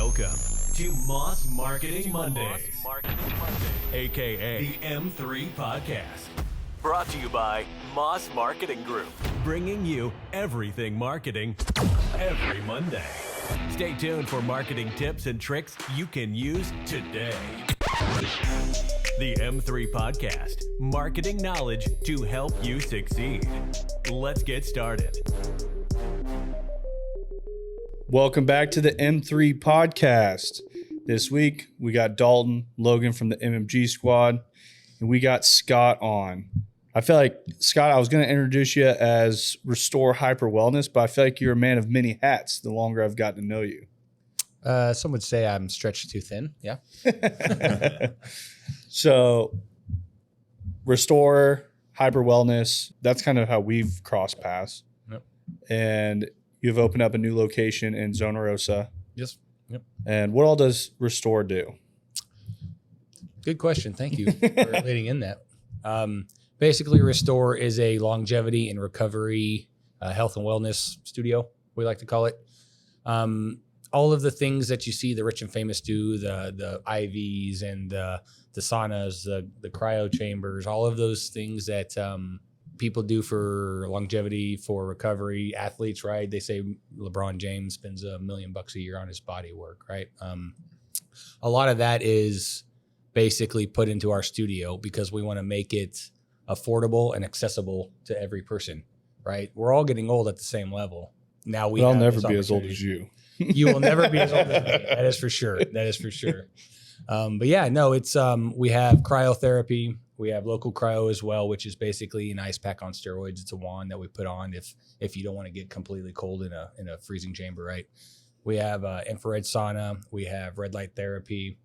Welcome to Moss Marketing Mondays, aka the M3 Podcast. Brought to you by Moss Marketing Group, bringing you everything marketing every Monday. Stay tuned for marketing tips and tricks you can use today. The M3 Podcast, marketing knowledge to help you succeed. Let's get started. Welcome back to the M3 Podcast. This week, we got Dalton, Logan from the MMG squad, and we got Scott on. I feel like, Scott, I was going to introduce you as Restore Hyper Wellness, but I feel like you're a man of many hats the longer I've gotten to know you. Some would say I'm stretched too thin. Yeah. So, Restore Hyper Wellness, that's kind of how we've crossed paths. Yep. And you've opened up a new location in Zona Rosa. Yes. Yep. And what all does Restore do? Good question. Thank you for leading in that. Basically, Restore is a longevity and recovery health and wellness studio, we like to call it. All of the things that you see the rich and famous do, the IVs and the saunas, the cryo chambers, all of those things that people do for longevity, for recovery, athletes, right? They say LeBron James spends $1 million a year on his body work, right? A lot of that is basically put into our studio because we want to make it affordable and accessible to every person, right? We're all getting old at the same level. Now I'll never be as old as you. You will never be as old as me. That is for sure. That is for sure. But yeah, no, it's we have cryotherapy. We have local cryo as well, which is basically an ice pack on steroids. It's a wand that we put on if you don't want to get completely cold in a freezing chamber, right? We have infrared sauna. We have red light therapy.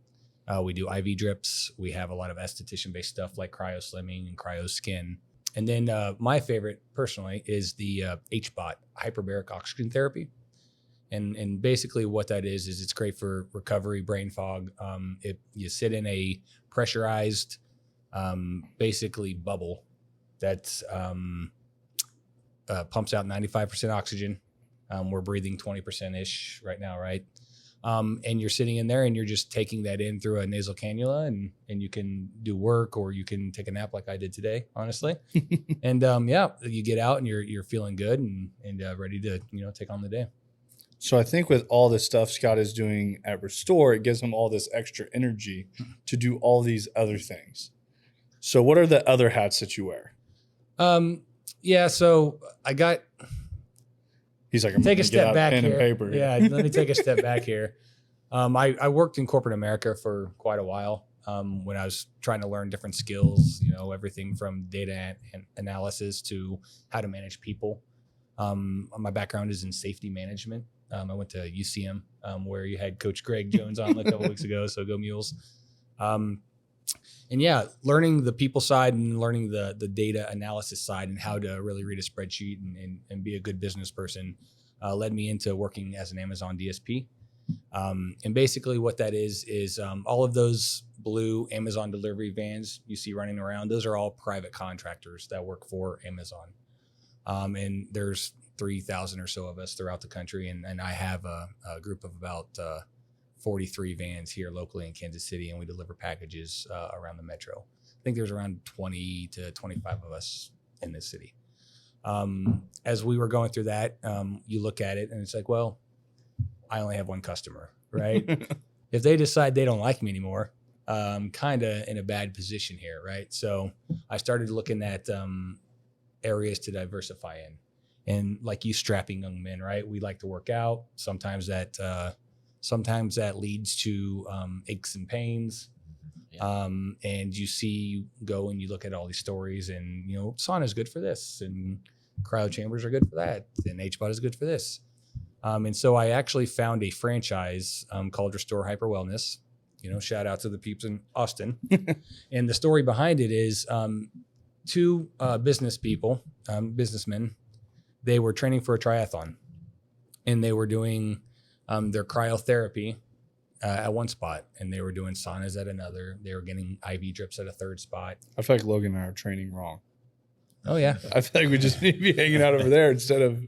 We do IV drips. We have a lot of esthetician-based stuff like cryo slimming and cryo skin. And then my favorite personally is the HBOT, hyperbaric oxygen therapy. And basically what that is it's great for recovery, brain fog. You sit in a pressurized, basically bubble that pumps out 95% oxygen. We're breathing 20%-ish right now, right? And you're sitting in there and you're just taking that in through a nasal cannula and you can do work or you can take a nap like I did today, honestly. And yeah, you get out and you're feeling good and ready to, take on the day. So I think with all this stuff Scott is doing at Restore, it gives him all this extra energy to do all these other things. So what are the other hats that you wear? Yeah, so I got... He's like, I'm take a step back pen here. And paper. Yeah, let me take a step back here. I worked in corporate America for quite a while when I was trying to learn different skills, everything from data analysis to how to manage people. My background is in safety management. I went to UCM where you had Coach Greg Jones on a couple weeks ago, so go Mules. And yeah, learning the people side and learning the data analysis side and how to really read a spreadsheet and be a good business person led me into working as an Amazon DSP. And basically what that is all of those blue Amazon delivery vans you see running around, those are all private contractors that work for Amazon. And there's 3,000 or so of us throughout the country. And I have a group of about 43 vans here locally in Kansas City, and we deliver packages around the metro. I think there's around 20 to 25 of us in this city. As we were going through that, you look at it and it's like, well, I only have one customer, right? If they decide they don't like me anymore, I'm kind of in a bad position here, right? So I started looking at areas to diversify in. And like you strapping young men, right? We like to work out. Sometimes that leads to aches and pains. Yeah. And you go and you look at all these stories and, sauna is good for this and cryo chambers are good for that. And HBOT is good for this. And so I actually found a franchise called Restore Hyper Wellness. Shout out to the peeps in Austin. And the story behind it is two businessmen, they were training for a triathlon and they were doing their cryotherapy at one spot, and they were doing saunas at another. They were getting IV drips at a third spot. I feel like Logan and I are training wrong. Oh, yeah. I feel like we just need to be hanging out over there instead of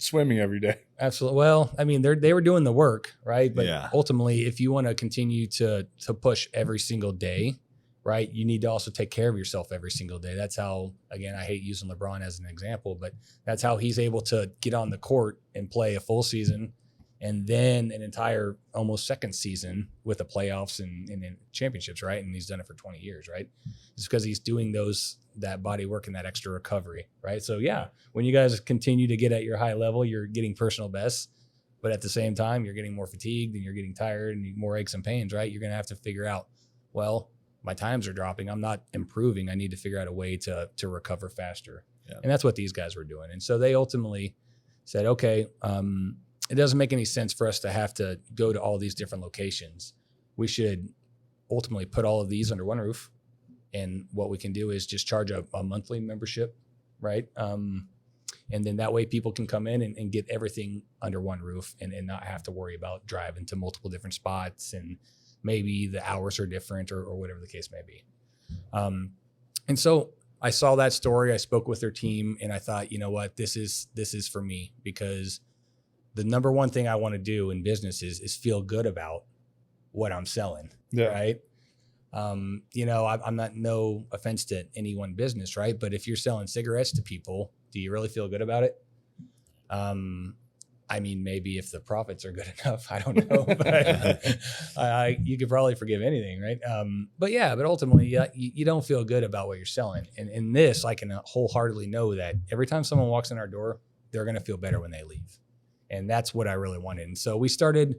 swimming every day. Absolutely. Well, I mean, they were doing the work, right? But Yeah. ultimately, if you want to continue to push every single day, right, you need to also take care of yourself every single day. That's how, again, I hate using LeBron as an example, but that's how he's able to get on the court and play a full season and then an entire almost second season with the playoffs and championships, right? And he's done it for 20 years, right? It's because he's doing that body work and that extra recovery, right? So yeah, when you guys continue to get at your high level, you're getting personal bests, but at the same time, you're getting more fatigued and you're getting tired and more aches and pains, right? You're going to have to figure out, well, my times are dropping. I'm not improving. I need to figure out a way to recover faster. Yeah. And that's what these guys were doing. And so they ultimately said, okay, it doesn't make any sense for us to have to go to all these different locations. We should ultimately put all of these under one roof. And what we can do is just charge a monthly membership, right? And then that way people can come in and get everything under one roof and not have to worry about driving to multiple different spots and maybe the hours are different or whatever the case may be. And so I saw that story. I spoke with their team and I thought, you know what, this is for me, because the number one thing I want to do in business is feel good about what I'm selling. Yeah. Right. You know, I'm not, no offense to any one business, right? But if you're selling cigarettes to people, do you really feel good about it? I mean, maybe if the profits are good enough, I don't know, but you could probably forgive anything, right? But ultimately, you don't feel good about what you're selling. And in this, I can wholeheartedly know that every time someone walks in our door, they're going to feel better when they leave. And that's what I really wanted. And so we started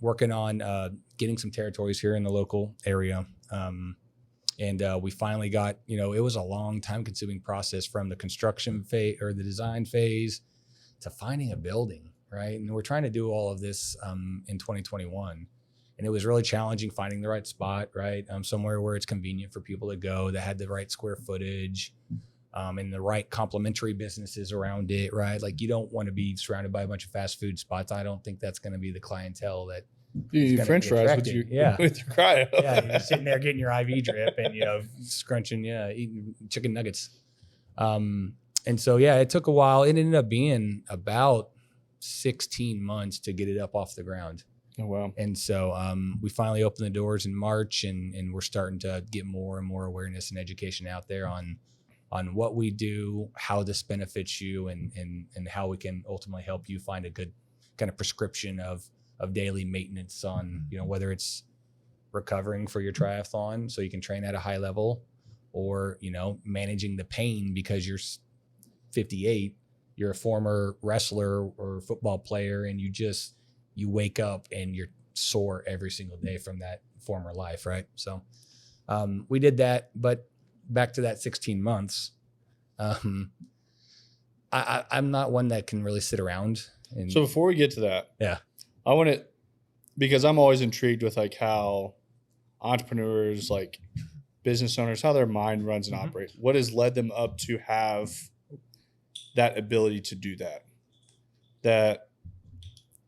working on getting some territories here in the local area. And we finally got, you know, it was a long time consuming process from the construction phase or the design phase to finding a building, right? And we're trying to do all of this in 2021. And it was really challenging finding the right spot, right? Somewhere where it's convenient for people to go, that had the right square footage, and the right complementary businesses around it, right? Like you don't want to be surrounded by a bunch of fast food spots. I don't think that's going to be the clientele that you French fries with your cryo. Yeah, you're sitting there getting your IV drip and, you know, scrunching, eating chicken nuggets. And so, it took a while. It ended up being about 16 months to get it up off the ground. Oh, wow. And so we finally opened the doors in March and we're starting to get more and more awareness and education out there on what we do, how this benefits you, and how we can ultimately help you find a good kind of prescription of daily maintenance on, you know, whether it's recovering for your triathlon so you can train at a high level, or, you know, managing the pain because you're 58, you're a former wrestler or football player, and you wake up and you're sore every single day from that former life, right? So we did that, but back to that 16 months, I'm not one that can really sit around. So before we get to that, I want to, because I'm always intrigued with like how entrepreneurs, like business owners, how their mind runs and operates. What has led them up to have that ability to do that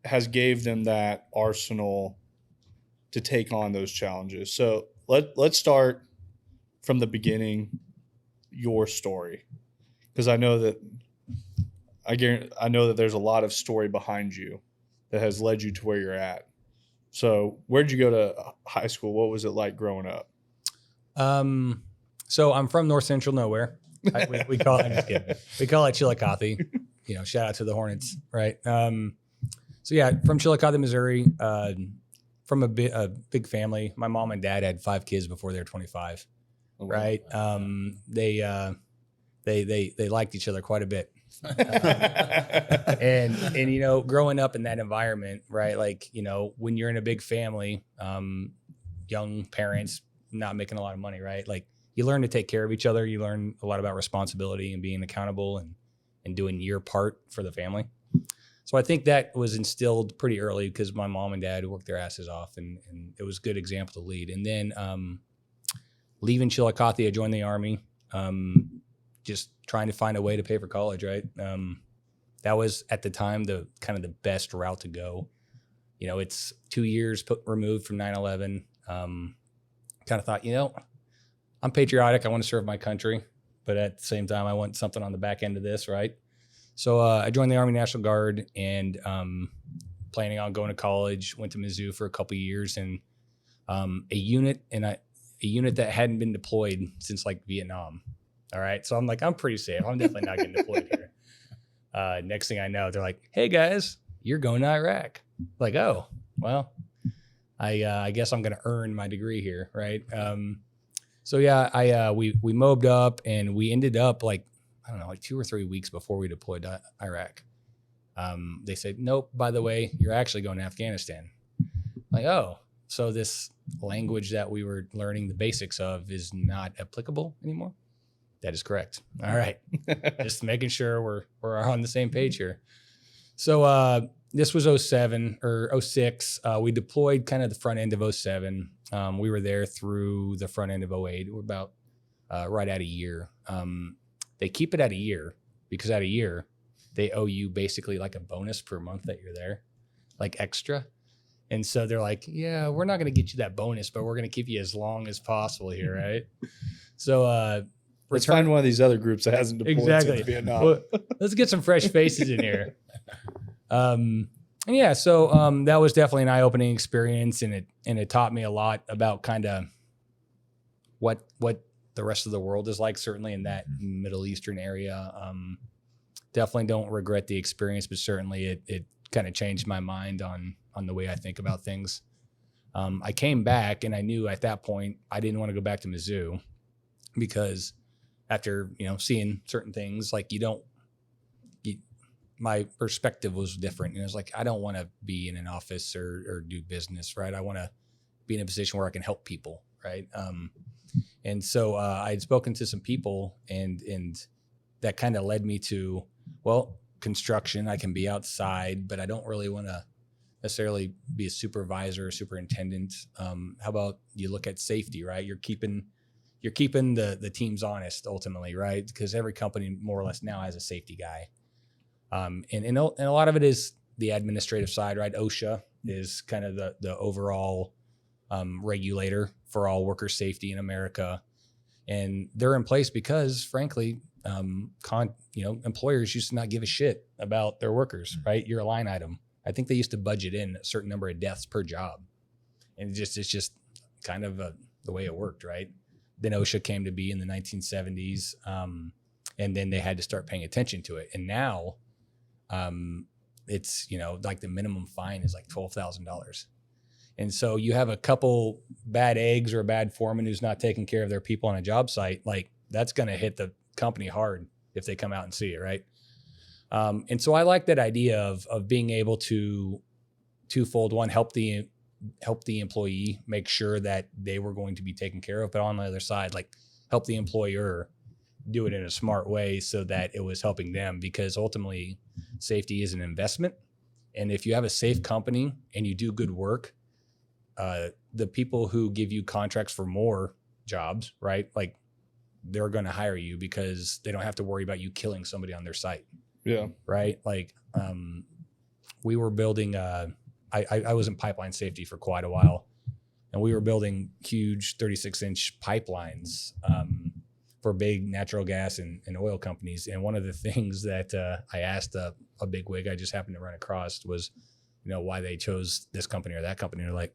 has gave them that arsenal to take on those challenges. So let's start from the beginning, your story, because I know that there's a lot of story behind you that has led you to where you're at. So where'd you go to high school? What was it like growing up? So I'm from North Central nowhere. We call it, I'm just kidding. We call it Chillicothe, you know, shout out to the Hornets. Right. So from Chillicothe, Missouri, from a big family. My mom and dad had 5 kids before they were 25. Oh, right. Wow. They liked each other quite a bit. And you know, growing up in that environment, right? Like, you know, when you're in a big family, young parents not making a lot of money, right? Like you learn to take care of each other. You learn a lot about responsibility and being accountable and doing your part for the family. So I think that was instilled pretty early because my mom and dad worked their asses off, and it was a good example to lead. And then leaving Chillicothe, I joined the Army, just trying to find a way to pay for college, right? That was at the time the kind of the best route to go. You know, it's 2 years removed from 9/11. Kind of thought, you know, I'm patriotic. I want to serve my country, but at the same time, I want something on the back end of this, right? So I joined the Army National Guard and planning on going to college. Went to Mizzou for a couple of years, and a unit that hadn't been deployed since like Vietnam. All right, so I'm like, I'm pretty safe. I'm definitely not getting deployed here. Next thing I know, they're like, "Hey guys, you're going to Iraq." Like, oh well, I guess I'm going to earn my degree here, right? So yeah, we mobed up, and we ended up like, I don't know, like 2 or 3 weeks before we deployed to Iraq. They said, "Nope, by the way, you're actually going to Afghanistan." Like, oh, so this language that we were learning the basics of is not applicable anymore? That is correct. All right. Just making sure we're on the same page here. So this was 07 or 06. We deployed kind of the front end of 07. We were there through the front end of 08. We're about right at a year. They keep it at a year because at a year, they owe you basically like a bonus per month that you're there, like extra. And so they're like, yeah, we're not going to get you that bonus, but we're going to keep you as long as possible here, right? So let's find one of these other groups that hasn't deployed to Vietnam. Well, let's get some fresh faces in here. And yeah, so that was definitely an eye-opening experience, and it taught me a lot about kind of what the rest of the world is like, certainly in that Middle Eastern area. Definitely don't regret the experience, but certainly it kind of changed my mind on the way I think about things. I came back, and I knew at that point I didn't want to go back to Mizzou because after, seeing certain things, like my perspective was different. And it was like, I don't want to be in an office or do business, right? I want to be in a position where I can help people, right? And so I had spoken to some people, and that kind of led me to, well, construction, I can be outside, but I don't really want to necessarily be a supervisor or superintendent. How about you look at safety, right? You're keeping the teams honest ultimately, right? Because every company more or less now has a safety guy. And a lot of it is the administrative side, right? OSHA is kind of the overall regulator for all worker safety in America. And they're in place because, frankly, employers used to not give a shit about their workers, right? You're a line item. I think they used to budget in a certain number of deaths per job. And it's just kind of the way it worked, right? Then OSHA came to be in the 1970s, and then they had to start paying attention to it. And now it's, like the minimum fine is like $12,000. And so you have a couple bad eggs or a bad foreman who's not taking care of their people on a job site, like that's going to hit the company hard if they come out and see it, right? And so I like that idea of being able to twofold: one, help the employee make sure that they were going to be taken care of, but on the other side, like help the employer do it in a smart way so that it was helping them, because ultimately safety is an investment. And if you have a safe company and you do good work, the people who give you contracts for more jobs, right? Like they're going to hire you because they don't have to worry about you killing somebody on their site. Yeah. Right. Like, we were building, I was in pipeline safety for quite a while, and we were building huge 36-inch pipelines, for big natural gas and oil companies. And one of the things that, I asked a bigwig I just happened to run across was, why they chose this company or that company. They're like,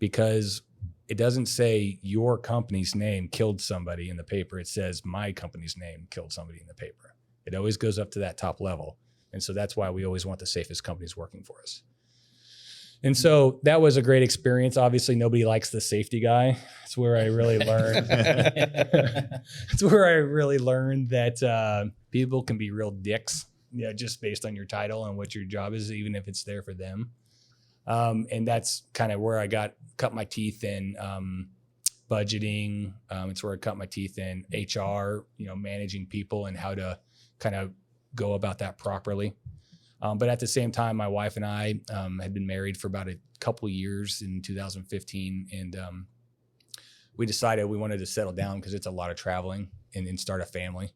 because it doesn't say your company's name killed somebody in the paper. It says my company's name killed somebody in the paper. It always goes up to that top level. And so that's why we always want the safest companies working for us. And so that was a great experience. Obviously, nobody likes the safety guy. It's where I really learned. It's where I really learned that people can be real dicks, just based on your title and what your job is, even if it's there for them. And that's kind of where I cut my teeth in budgeting. It's where I cut my teeth in HR, managing people and how to kind of go about that properly. But at the same time, my wife and I had been married for about a couple of years in 2015. And we decided we wanted to settle down because it's a lot of traveling and start a family.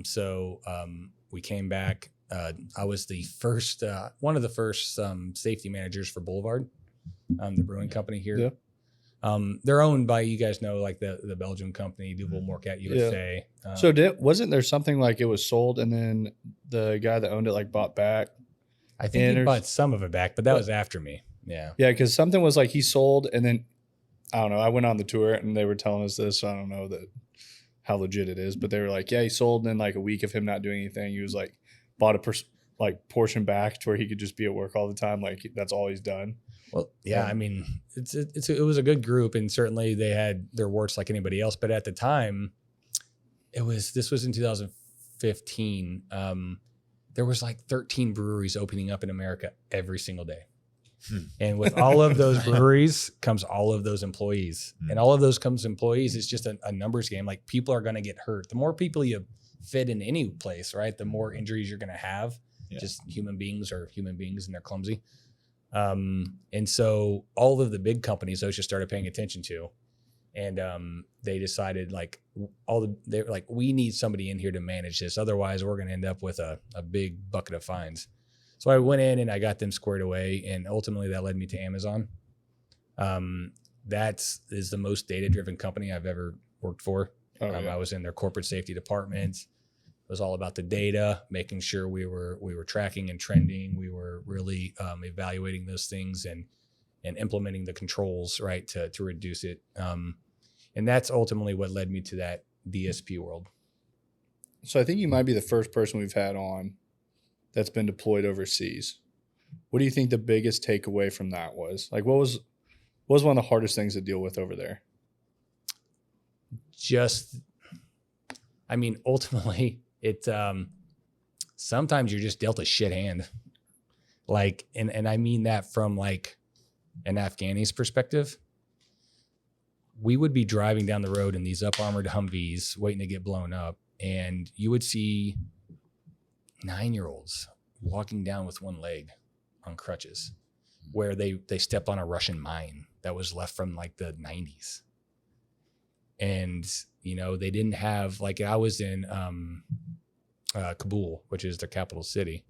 So we came back. I was the first, one of the first safety managers for Boulevard, the brewing company here. They're owned by, you guys know, like the Belgian company, Duvel Morcat USA. So wasn't there something like it was sold and then the guy that owned it like bought back? I think he bought some of it back, but that was after me. Yeah. Yeah, because something was like he sold and then, I don't know, I went on the tour and they were telling us this. So I don't know how legit it is, but they were like, yeah, he sold, and then like a week of him not doing anything, he was like bought a portion back to where he could just be at work all the time. Like that's all he's done. Well, yeah, I mean, it was a good group, and certainly they had their warts like anybody else. But at the time, this was in 2015. There was like 13 breweries opening up in America every single day. And with all of those breweries comes all of those employees. And all of those comes employees. It's just a numbers game. Like, people are going to get hurt. The more people you fit in any place, right, the more injuries you're going to have. Yeah. Just human beings are human beings, and they're clumsy. And so all of the big companies OSHA started paying attention to, and they decided they were like, we need somebody in here to manage this. Otherwise we're going to end up with a big bucket of fines. So I went in and I got them squared away, and ultimately that led me to Amazon. That is the most data-driven company I've ever worked for. I was in their corporate safety department. It was all about the data, making sure we were tracking and trending. We were really evaluating those things and implementing the controls, right, to reduce it. And that's ultimately what led me to that DSP world. So I think you might be the first person we've had on that's been deployed overseas. What do you think the biggest takeaway from that was? Like, what was one of the hardest things to deal with over there? Ultimately, it sometimes you're just dealt a shit hand. Like, and I mean that from like an Afghani's perspective. We would be driving down the road in these up armored Humvees waiting to get blown up, and you would see 9-year-olds walking down with one leg on crutches, where they stepped on a Russian mine that was left from like the 90s. And, they didn't have, like, I was in Kabul, which is the capital city.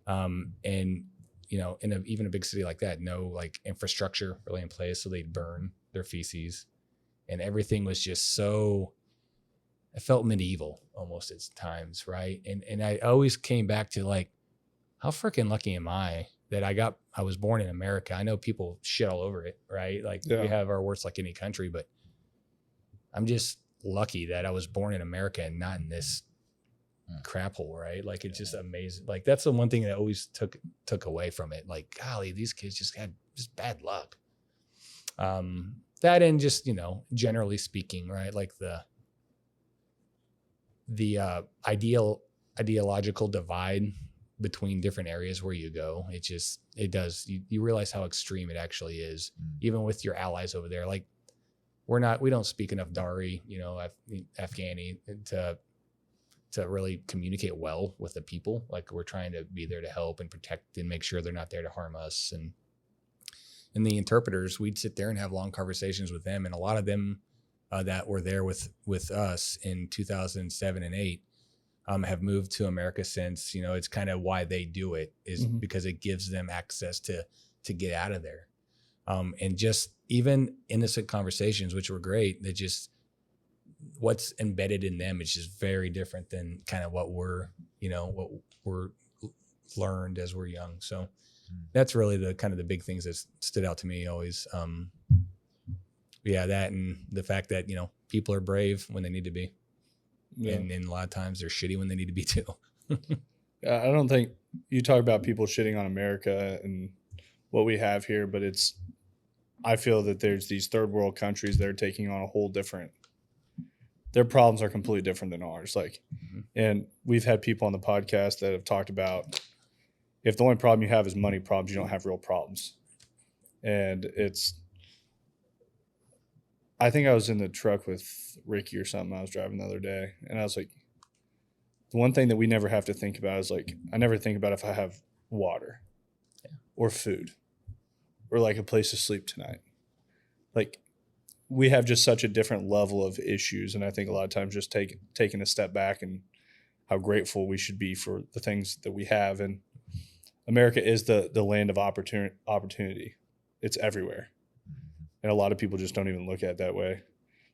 And, in even a big city like that, no like infrastructure really in place. So they'd burn their feces, and everything was just so, it felt medieval almost at times. Right. And I always came back to like, how freaking lucky am I that I was born in America. I know people shit all over it, right? Like, we have our warts like any country, but I'm just lucky that I was born in America and not in this crap hole, right? Like, it's just amazing. Like, that's the one thing that always took away from it. Like, golly, these kids just had just bad luck. That, and just, generally speaking, right? Like the ideological divide between different areas where you go, you realize how extreme it actually is, even with your allies over there. Like, we don't speak enough Dari, Afghani to really communicate well with the people. Like, we're trying to be there to help and protect and make sure they're not there to harm us. And the interpreters, we'd sit there and have long conversations with them. And a lot of them that were there with us in 2007 and 8 have moved to America since. It's kind of why they do it, is because it gives them access to get out of there. And just even innocent conversations, which were great, that just what's embedded in them is just very different than kind of what we're learned as we're young. So that's really the kind of the big things that stood out to me always. That, and the fact that, people are brave when they need to be. Yeah. And a lot of times they're shitty when they need to be too. I don't think you talk about people shitting on America and what we have here, but I feel that there's these third world countries that are taking on a whole different, their problems are completely different than ours. Like, and we've had people on the podcast that have talked about, if the only problem you have is money problems, you don't have real problems. And I think I was in the truck with Ricky or something. I was driving the other day, and I was like, the one thing that we never have to think about is, like, I never think about if I have water or food or like a place to sleep tonight. Like, we have just such a different level of issues. And I think a lot of times just taking a step back and how grateful we should be for the things that we have. And America is the land of opportunity. It's everywhere. And a lot of people just don't even look at it that way.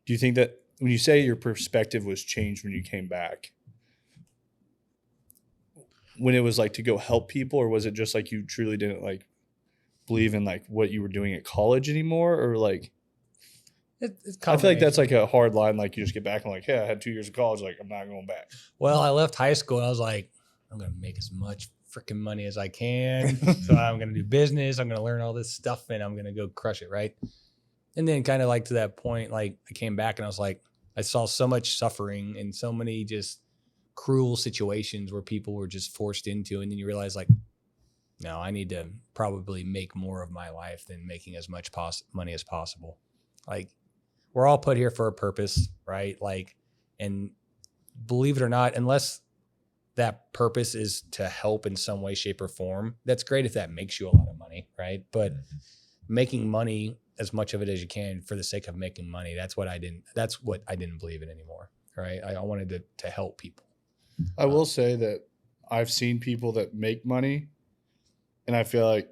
Do you think that when you say your perspective was changed when you came back, when it was like to go help people, or was it just like you truly didn't like believe in like what you were doing at college anymore? Or like, I feel like that's like a hard line. Like you just get back and like, hey, I had 2 years of college. Like I'm not going back. Well, I left high school and I was like, I'm going to make as much freaking money as I can. So I'm going to do business. I'm going to learn all this stuff and I'm going to go crush it. Right. And then kind of like to that point, like I came back and I was like, I saw so much suffering and so many just cruel situations where people were just forced into. And then you realize like, no, I need to probably make more of my life than making as much money as possible. Like we're all put here for a purpose, right? Like, and believe it or not, unless that purpose is to help in some way, shape, or form, that's great if that makes you a lot of money, right? But making money, as much of it as you can for the sake of making money, that's what I didn't believe in anymore, right? I wanted to help people. I will say that I've seen people that make money, and I feel like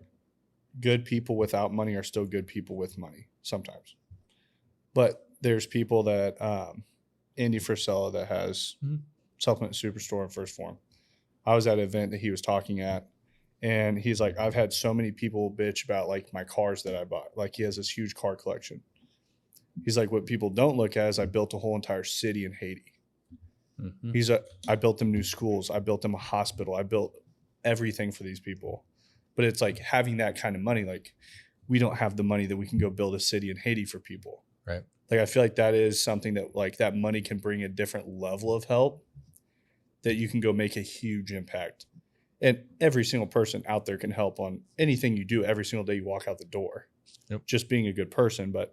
good people without money are still good people with money sometimes. But there's people that Andy Frisella that has Supplement Superstore in First Form. I was at an event that he was talking at, and he's like, I've had so many people bitch about like my cars that I bought. Like he has this huge car collection. He's like, what people don't look at is I built a whole entire city in Haiti. Mm-hmm. I built them new schools. I built them a hospital. I built everything for these people. But it's like having that kind of money, like we don't have the money that we can go build a city in Haiti for people. Right. Like I feel like that is something that like that money can bring a different level of help that you can go make a huge impact. And every single person out there can help on anything you do every single day you walk out the door. Yep. Just being a good person. But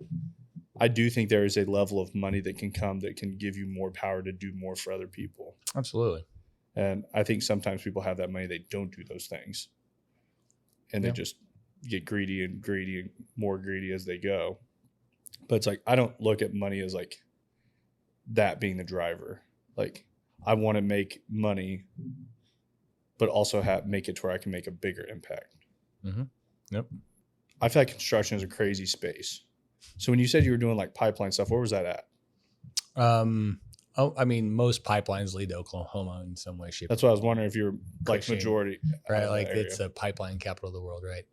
I do think there is a level of money that can come that can give you more power to do more for other people. Absolutely. And I think sometimes people have that money, they don't do those things. And they just get greedy and more greedy as they go. But it's like, I don't look at money as like that being the driver. Like I want to make money, but also make it to where I can make a bigger impact. Mm-hmm. Yep. I feel like construction is a crazy space. So when you said you were doing like pipeline stuff, where was that at? I mean, most pipelines lead to Oklahoma in some way, shape. That's what I was wondering if you're like Cushing, majority. Right. Like it's a pipeline capital of the world. Right.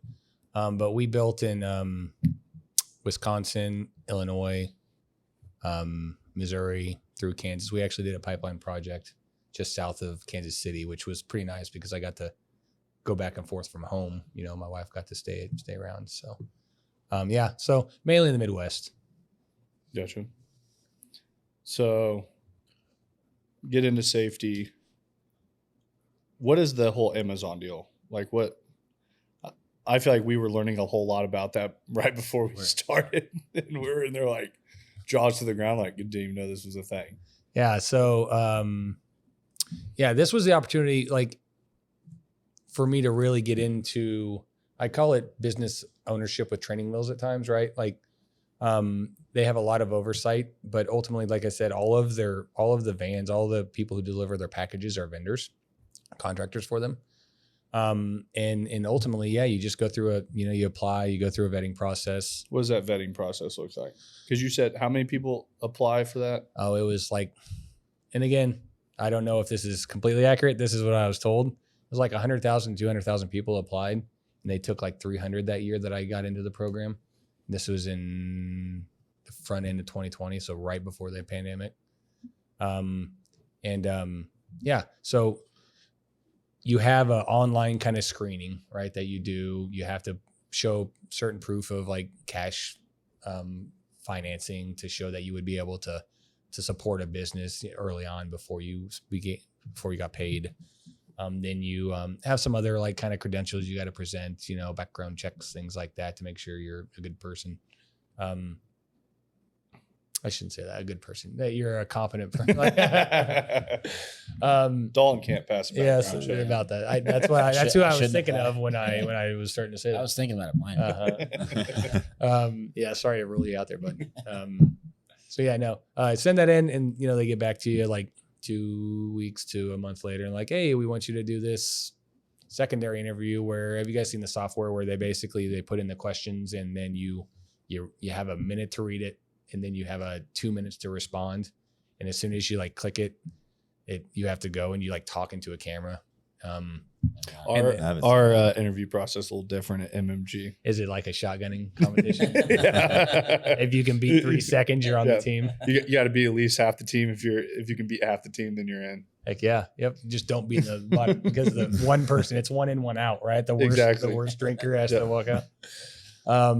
But we built in Wisconsin, Illinois, Missouri through Kansas. We actually did a pipeline project just south of Kansas City, which was pretty nice because I got to go back and forth from home. You know, my wife got to stay around. So, so mainly in the Midwest. Gotcha. So get into safety. What is the whole Amazon deal? Like what? I feel like we were learning a whole lot about that right before we started. And we were in there like jaws to the ground, like didn't even know this was a thing. Yeah. So, this was the opportunity like for me to really get into, I call it business ownership with training wheels at times, right? Like, they have a lot of oversight, but ultimately, like I said, all of the vans, all the people who deliver their packages are vendors, contractors for them. And ultimately, you just go through you apply, you go through a vetting process. What does that vetting process look like? Because you said how many people apply for that? Oh, it was like, and again, I don't know if this is completely accurate. This is what I was told. It was like 100,000, 200,000 people applied, and they took like 300 that year that I got into the program. This was in the front end of 2020, so right before the pandemic. So you have an online kind of screening, right? That you do. You have to show certain proof of like cash financing to show that you would be able to support a business early on before you got paid. Then you have some other like kind of credentials you got to present, background checks, things like that to make sure you're a good person. I shouldn't say that, a good person, that you're a competent person. Dalton can't pass a background check. Yes, about that. That's who I was thinking of when I was starting to say that. I was thinking about it mine. Sorry to rule you out there, but send that in, and they get back to you like 2 weeks to a month later, and like, hey, we want you to do this secondary interview where, have you guys seen the software where they put in the questions and then you you have a minute to read it, and then you have 2 minutes to respond. And as soon as you like click it, you have to go and you like talk into a camera. Our interview process a little different at MMG. Is it like a shotgunning competition? If you can beat 3 seconds, you're on the team. You got to be at least half the team. If you can beat half the team, then you're in. Heck yeah, yep. Just don't beat the bottom because the one person, it's 1 in, 1 out, right? The worst drinker has to walk out. But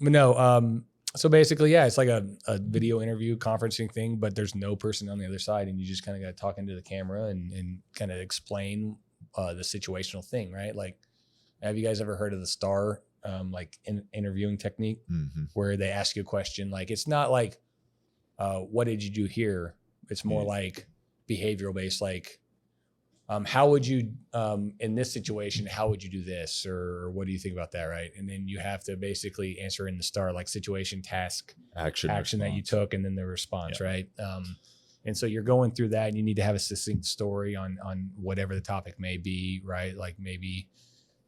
no. So basically, yeah, it's like a video interview conferencing thing, but there's no person on the other side, and you just kind of got to talk into the camera and kind of explain the situational thing, right? Like, have you guys ever heard of the STAR interviewing technique, where they ask you a question? Like, it's not like, what did you do here? It's more like behavioral based, like, how would you, in this situation, how would you do this? Or what do you think about that, right? And then you have to basically answer in the STAR, like situation, task, action that you took, and then the response, right? And so you're going through that, and you need to have a succinct story on whatever the topic may be, right? Like maybe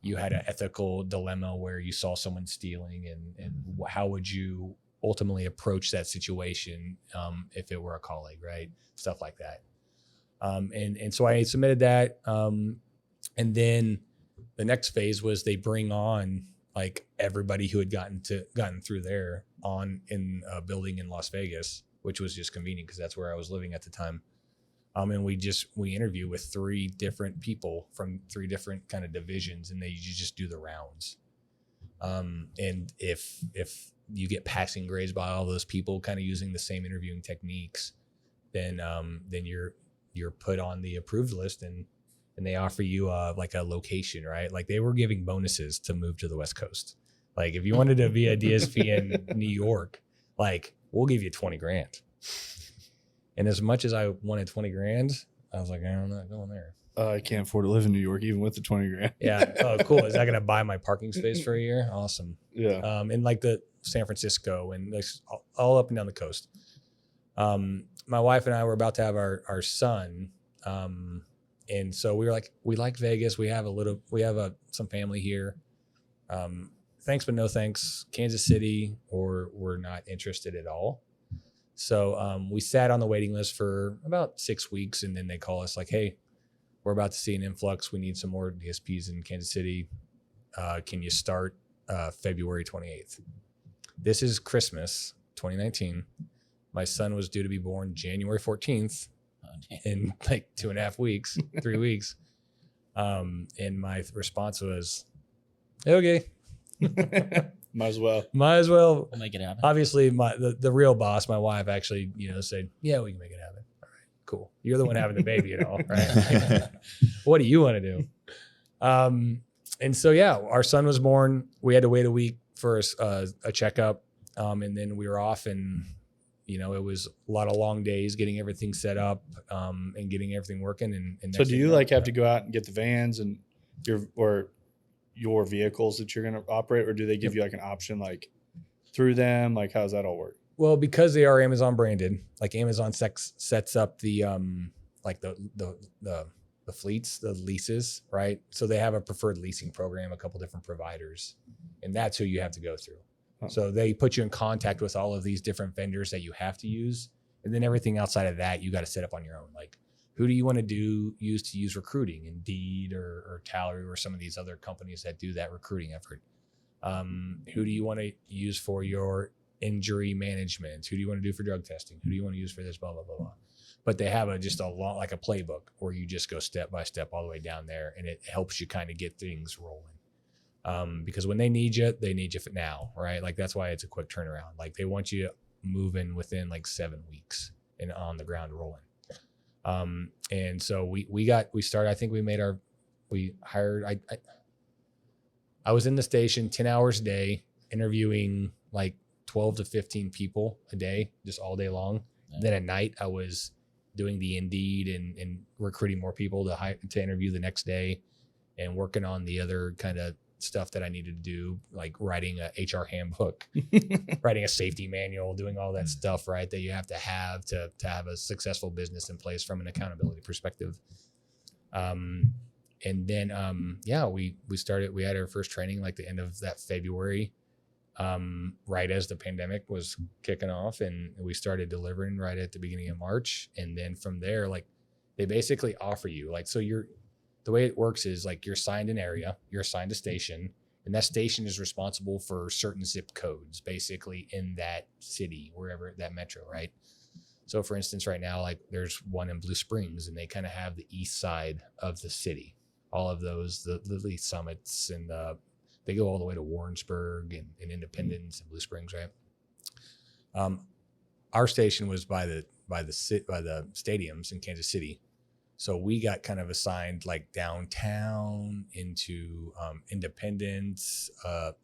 you had an ethical dilemma where you saw someone stealing, and how would you ultimately approach that situation if it were a colleague, right? Stuff like that. And so I submitted that. And then the next phase was they bring on like everybody who had gotten through there in a building in Las Vegas, which was just convenient because that's where I was living at the time. And we interview with 3 different people from 3 different kind of divisions, and you just do the rounds. And if you get passing grades by all those people kind of using the same interviewing techniques, then you're put on the approved list, and they offer you like a location, right? Like they were giving bonuses to move to the West Coast. Like if you wanted to be a DSP in New York, like we'll give you 20 grand. And as much as I wanted 20 grand, I was like, I'm not going there. I can't afford to live in New York even with the 20 grand. Yeah. Oh, cool. Is that going to buy my parking space for a year? Awesome. Yeah. And like the San Francisco and all up and down the coast. My wife and I were about to have our son. And so we were like, we like Vegas. We have some family here. Thanks, but no thanks. Kansas City, or we're not interested at all. So we sat on the waiting list for about 6 weeks, and then they call us like, hey, we're about to see an influx. We need some more DSPs in Kansas City. Can you start February 28th? This is Christmas 2019. My son was due to be born January 14th in like 2.5 weeks, 3 weeks. And my response was, okay. Might as well. We'll make it happen. Obviously, the real boss, my wife, actually, said, yeah, we can make it happen. All right, cool. You're the one having the baby and all, right? What do you want to do? And so, yeah, our son was born. We had to wait a week for a checkup. And then we were off, and it was a lot of long days getting everything set up and getting everything working. And so do you have to go out and get the vans and your vehicles that you're going to operate, or do they give you like an option like through them? Like, how does that all work? Well, because they are Amazon branded, like Amazon sets up the like the fleets, the leases, right? So they have a preferred leasing program, a couple different providers, and that's who you have to go through. So they put you in contact with all of these different vendors that you have to use. And then everything outside of that, you got to set up on your own. Like, who do you want to use recruiting? Indeed or Talry or some of these other companies that do that recruiting effort. Who do you want to use for your injury management? Who do you want to do for drug testing? Who do you want to use for this, blah, blah, blah, blah. But they have just a long, like a playbook where you just go step by step all the way down there, and it helps you kind of get things rolling. Because when they need you for now, right? Like that's why it's a quick turnaround. Like they want you moving within like 7 weeks and on the ground rolling. And so we started, I think we hired, I was in the station 10 hours a day interviewing like 12 to 15 people a day, just all day long. Yeah. Then at night I was doing the Indeed and recruiting more people to interview the next day, and working on the other kind of stuff that I needed to do, like writing a HR handbook, writing a safety manual, doing all that stuff, right? That you have to have a successful business in place from an accountability perspective. And then, we had our first training like the end of that February. right as the pandemic was kicking off, and we started delivering right at the beginning of March. And then from there, like they basically offer you like, so the way it works is like you're assigned an area, you're assigned a station, and that station is responsible for certain zip codes basically in that city, wherever that metro, right? So for instance, right now, like there's one in Blue Springs, and they kind of have the east side of the city, all of those, the Leaf Summits, and they go all the way to Warrensburg and Independence and Blue Springs, right? Our station was by the stadiums in Kansas City. So we got kind of assigned like downtown into Independence,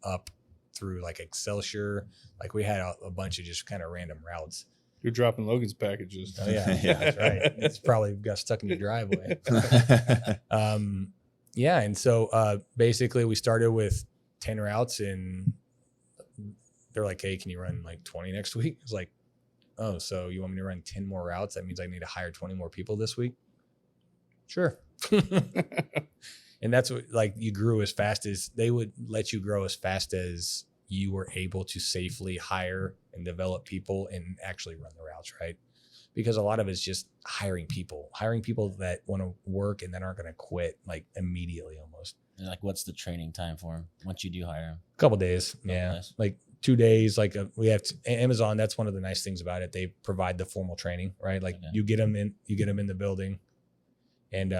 up through like Excelsior. Like we had a bunch of just kind of random routes. You're dropping Logan's packages. Oh yeah, that's right. It's probably got stuck in your driveway. Yeah, and so basically we started with 10 routes, and they're like, "Hey, can you run like 20 next week?" It's like, "Oh, so you want me to run 10 more routes? That means I need to hire 20 more people this week?" Sure. And that's what, like, you grew as fast as they would let you grow as fast as you were able to safely hire and develop people and actually run the routes, right? Because a lot of it's just hiring people that want to work and then aren't going to quit like immediately almost. And like, what's the training time for them once you do hire them? A couple days. Yeah. Days. Like 2 days. Like we have Amazon. That's one of the nice things about it. They provide the formal training, right? Like you get them in the building, and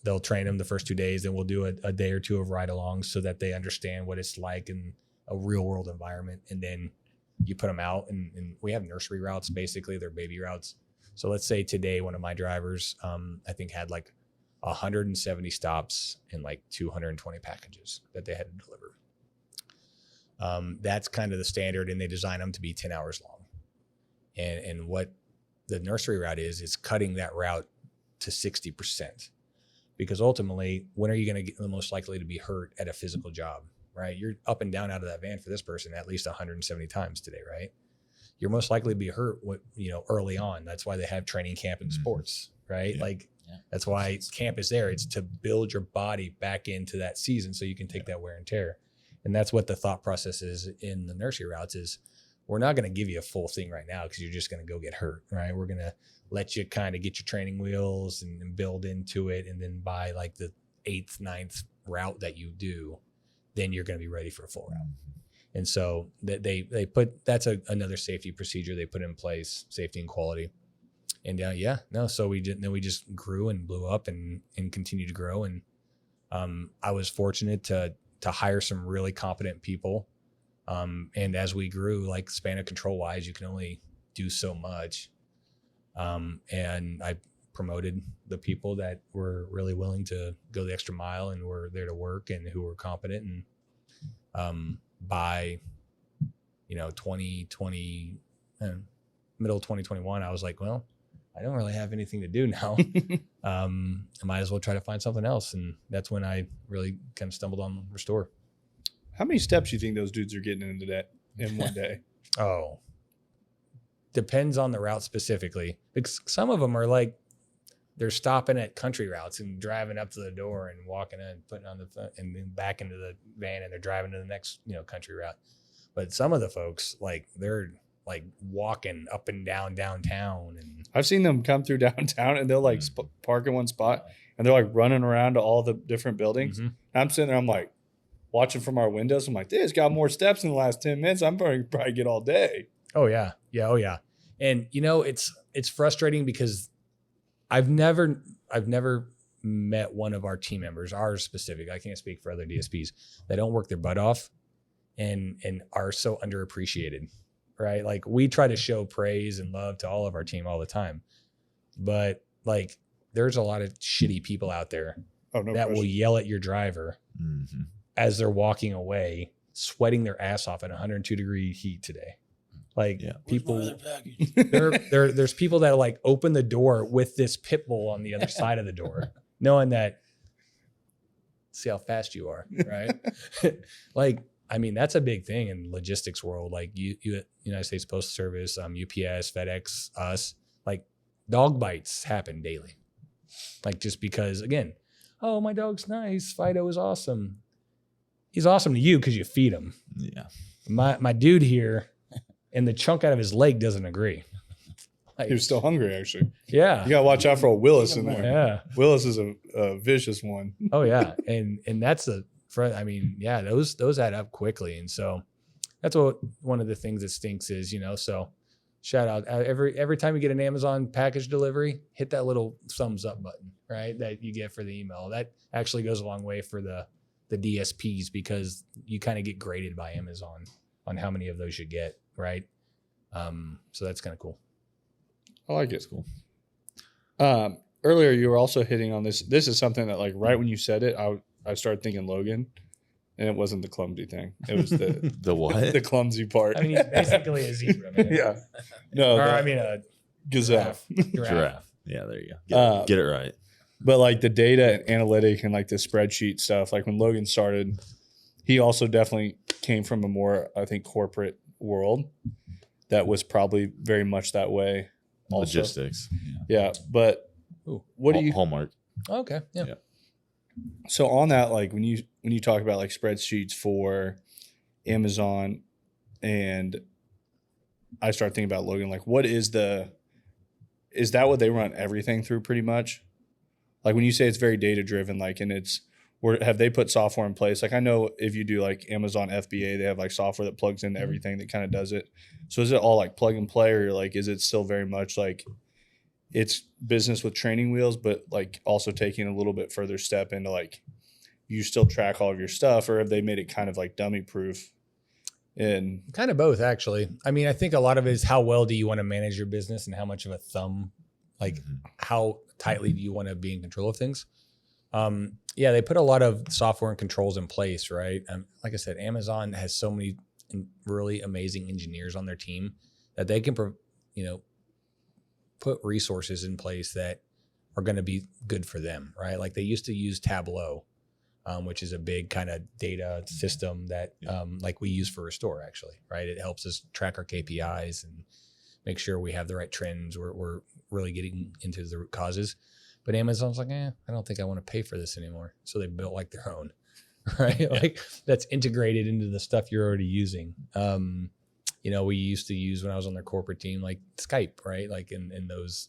they'll train them the first 2 days. Then we'll do a day or two of ride alongs so that they understand what it's like in a real world environment. And then you put them out, and we have nursery routes. Basically, they're baby routes. So let's say today, one of my drivers, I think had like 170 stops and like 220 packages that they had to deliver. That's kind of the standard, and they design them to be 10 hours long. And what the nursery route is cutting that route to 60%, because ultimately, when are you going to get the most likely to be hurt at a physical job, right? You're up and down out of that van for this person at least 170 times today, right? You're most likely to be hurt, early on. That's why they have training camp in sports, right? Yeah. That's why camp is there. It's to build your body back into that season so you can take that wear and tear. And that's what the thought process is in the nursery routes is, we're not going to give you a full thing right now because you're just going to go get hurt, right? We're going to let you kind of get your training wheels and build into it. And then by like the 8th, 9th route that you do, then you're going to be ready for a full route. And so they put, that's another safety procedure they put in place, safety and quality. And so we just grew and blew up and continued to grow. And I was fortunate to hire some really competent people. And as we grew, like span of control wise, you can only do so much. And I promoted the people that were really willing to go the extra mile and were there to work and who were competent. And by 2020, middle of 2021, I was like, well, I don't really have anything to do now. I might as well try to find something else. And that's when I really kind of stumbled on Restore. How many steps do you think those dudes are getting into that in one day? Oh, depends on the route specifically. Because some of them are like, they're stopping at country routes and driving up to the door and walking in, putting on and then back into the van, and they're driving to the next, country route. But some of the folks, like, they're like walking up and down downtown. And I've seen them come through downtown, and they'll like park in one spot, and they're like running around to all the different buildings. Mm-hmm. I'm sitting there, I'm like watching from our windows. I'm like, this got more steps in the last 10 minutes. I'm probably get all day. Oh yeah. Yeah. Oh yeah. And it's frustrating because I've never met one of our team members, ours specific, I can't speak for other DSPs, that don't work their butt off and are so underappreciated, right? Like, we try to show praise and love to all of our team all the time, but like, there's a lot of shitty people out there that will yell at your driver as they're walking away, sweating their ass off at 102-degree heat today. Like, people, there's people that like open the door with this pit bull on the other side of the door, knowing that, see how fast you are, right? Like, I mean, that's a big thing in logistics world. Like, you United States Postal Service, UPS, FedEx, us, like, dog bites happen daily. Like, just because, again, oh, my dog's nice, Fido is awesome. he's awesome to you because you feed him. Yeah. My dude here, and the chunk out of his leg doesn't agree. Like, He was still hungry, actually. yeah. You got to watch out for old Willis in there. Yeah. Willis is a vicious one. Oh yeah. And that's those add up quickly. And so that's what one of the things that stinks is, so shout out every time you get an Amazon package delivery, hit that little thumbs up button, right? That you get for the email. That actually goes a long way for the DSPs because you kind of get graded by Amazon on how many of those you get, right? So that's kind of cool. I like it. It's cool. Earlier, you were also hitting on this. This is something that, like, right when you said it, I started thinking Logan, and it wasn't the clumsy thing. It was the The what? the clumsy part. I mean, he's basically a zebra. Man. Yeah. No, A gazelle. Giraffe. Yeah, there you go. Get it right. But like the data and analytic and like the spreadsheet stuff, like when Logan started, he also definitely came from a more, I think, corporate world that was probably very much that way. Also. Logistics. Yeah. But what do you Hallmark. Okay. Yeah. So on that, like when you talk about like spreadsheets for Amazon, and I start thinking about Logan, like is that what they run everything through pretty much? Like when you say it's very data driven, like, and have they put software in place? Like I know if you do like Amazon FBA, they have like software that plugs into everything that kind of does it. So is it all like plug and play, or like is it still very much like it's business with training wheels, but like also taking a little bit further step into like you still track all of your stuff, or have they made it kind of like dummy proof? And kind of both, actually. I mean, I think a lot of it is how well do you want to manage your business and how much of a thumb, like how tightly do you want to be in control of things? Yeah, they put a lot of software and controls in place, right? Like I said, Amazon has so many really amazing engineers on their team that they can, put resources in place that are going to be good for them, right? Like they used to use Tableau, which is a big kind of data system that like we use for Restore, actually, right? It helps us track our KPIs and make sure we have the right trends. We're really getting into the root causes. But Amazon's like, I don't think I want to pay for this anymore. So they built like their own, right? Yeah. Like that's integrated into the stuff you're already using. We used to use when I was on their corporate team, like Skype, right? Like in those